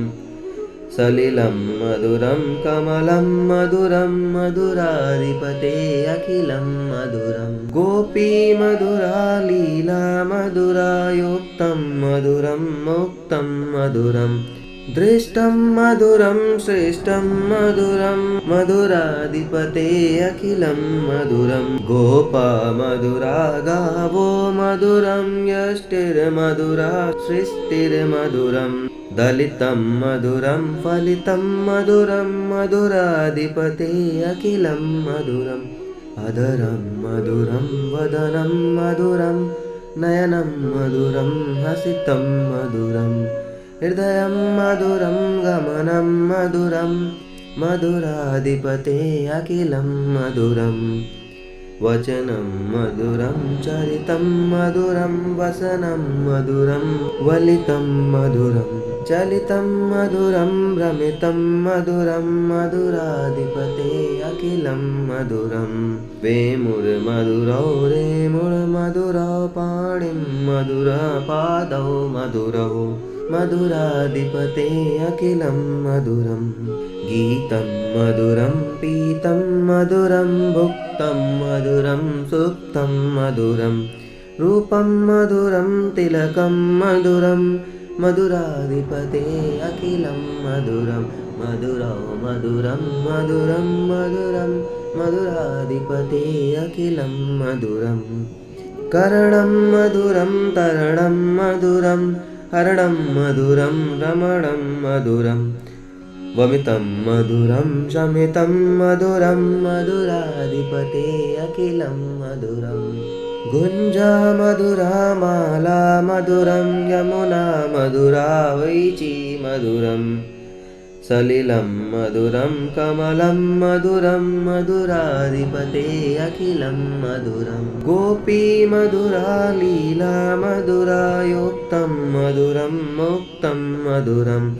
सलिलं मधुरं कमलं मधुरं मधुराधिपते अखिलं मधुरं गोपी मधुरा लीला मधुरा युक्तं मधुरं मुक्तं मधुरं दृष्टं मधुरं श्रेष्ठं मधुरं मधुराधिपते अखिलं मधुरं गोपा मधुरा गावो मधुरं यष्टिर्मधुरा सृष्टिर्मधुरं दलितं मधुरं फलितं मधुरं मधुराधिपते अखिलं मधुरम् अधरं मधुरं वदनं मधुरं नयनं मधुरं हसितं मधुरम् हृदयं मधुरं गमनं मधुरं मधुराधिपते अखिलं मधुरम् वचनं मधुरं चरितं मधुरं वसनं मधुरं वलितं मधुरं चलितं मधुरं भ्रमितं मधुरं मधुराधिपते अखिलं मधुरं वेमुर्मधुरौ रेमुर्मधुरौ पाणिं मधुरपादौ मधुरौ मधुराधिपते अखिलं मधुरं गीतं मधुरं पीतं मधुरं भुक्तं मधुरं सुप्तं मधुरं रूपं मधुरं तिलकं मधुरं मधुराधिपते अखिलं मधुरं मधुरौ मधुरं मधुरं मधुरं मधुराधिपते अखिलं मधुरम् करणं मधुरं तरणं मधुरं हरणं मधुरं रमणं मधुरं वमितं मधुरं शमितं मधुरं मधुराधिपते अखिलं मधुरम् गुञ्जा मधुरा माला मधुरं यमुना मधुरा वैची मधुरं सलिलं मधुरं कमलं मधुरं मधुराधिपते अखिलं मधुरं गोपी मधुरा लीला मधुरा युक्तं मधुरं मुक्तं मधुरं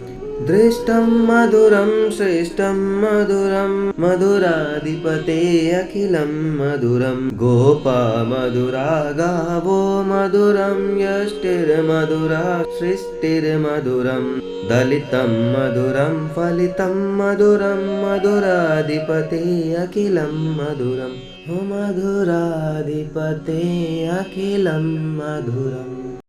दृष्टं मधुरं श्रेष्ठं मधुरं मधुराधिपते अखिलं मधुरं गोपा मधुरा गावो मधुरं यष्टिर्मधुरा सृष्टिर्मधुरं दलितं मधुरं फलितं मधुरं मधुराधिपते अखिलं मधुरं मधुराधिपते अखिलं मधुरम्।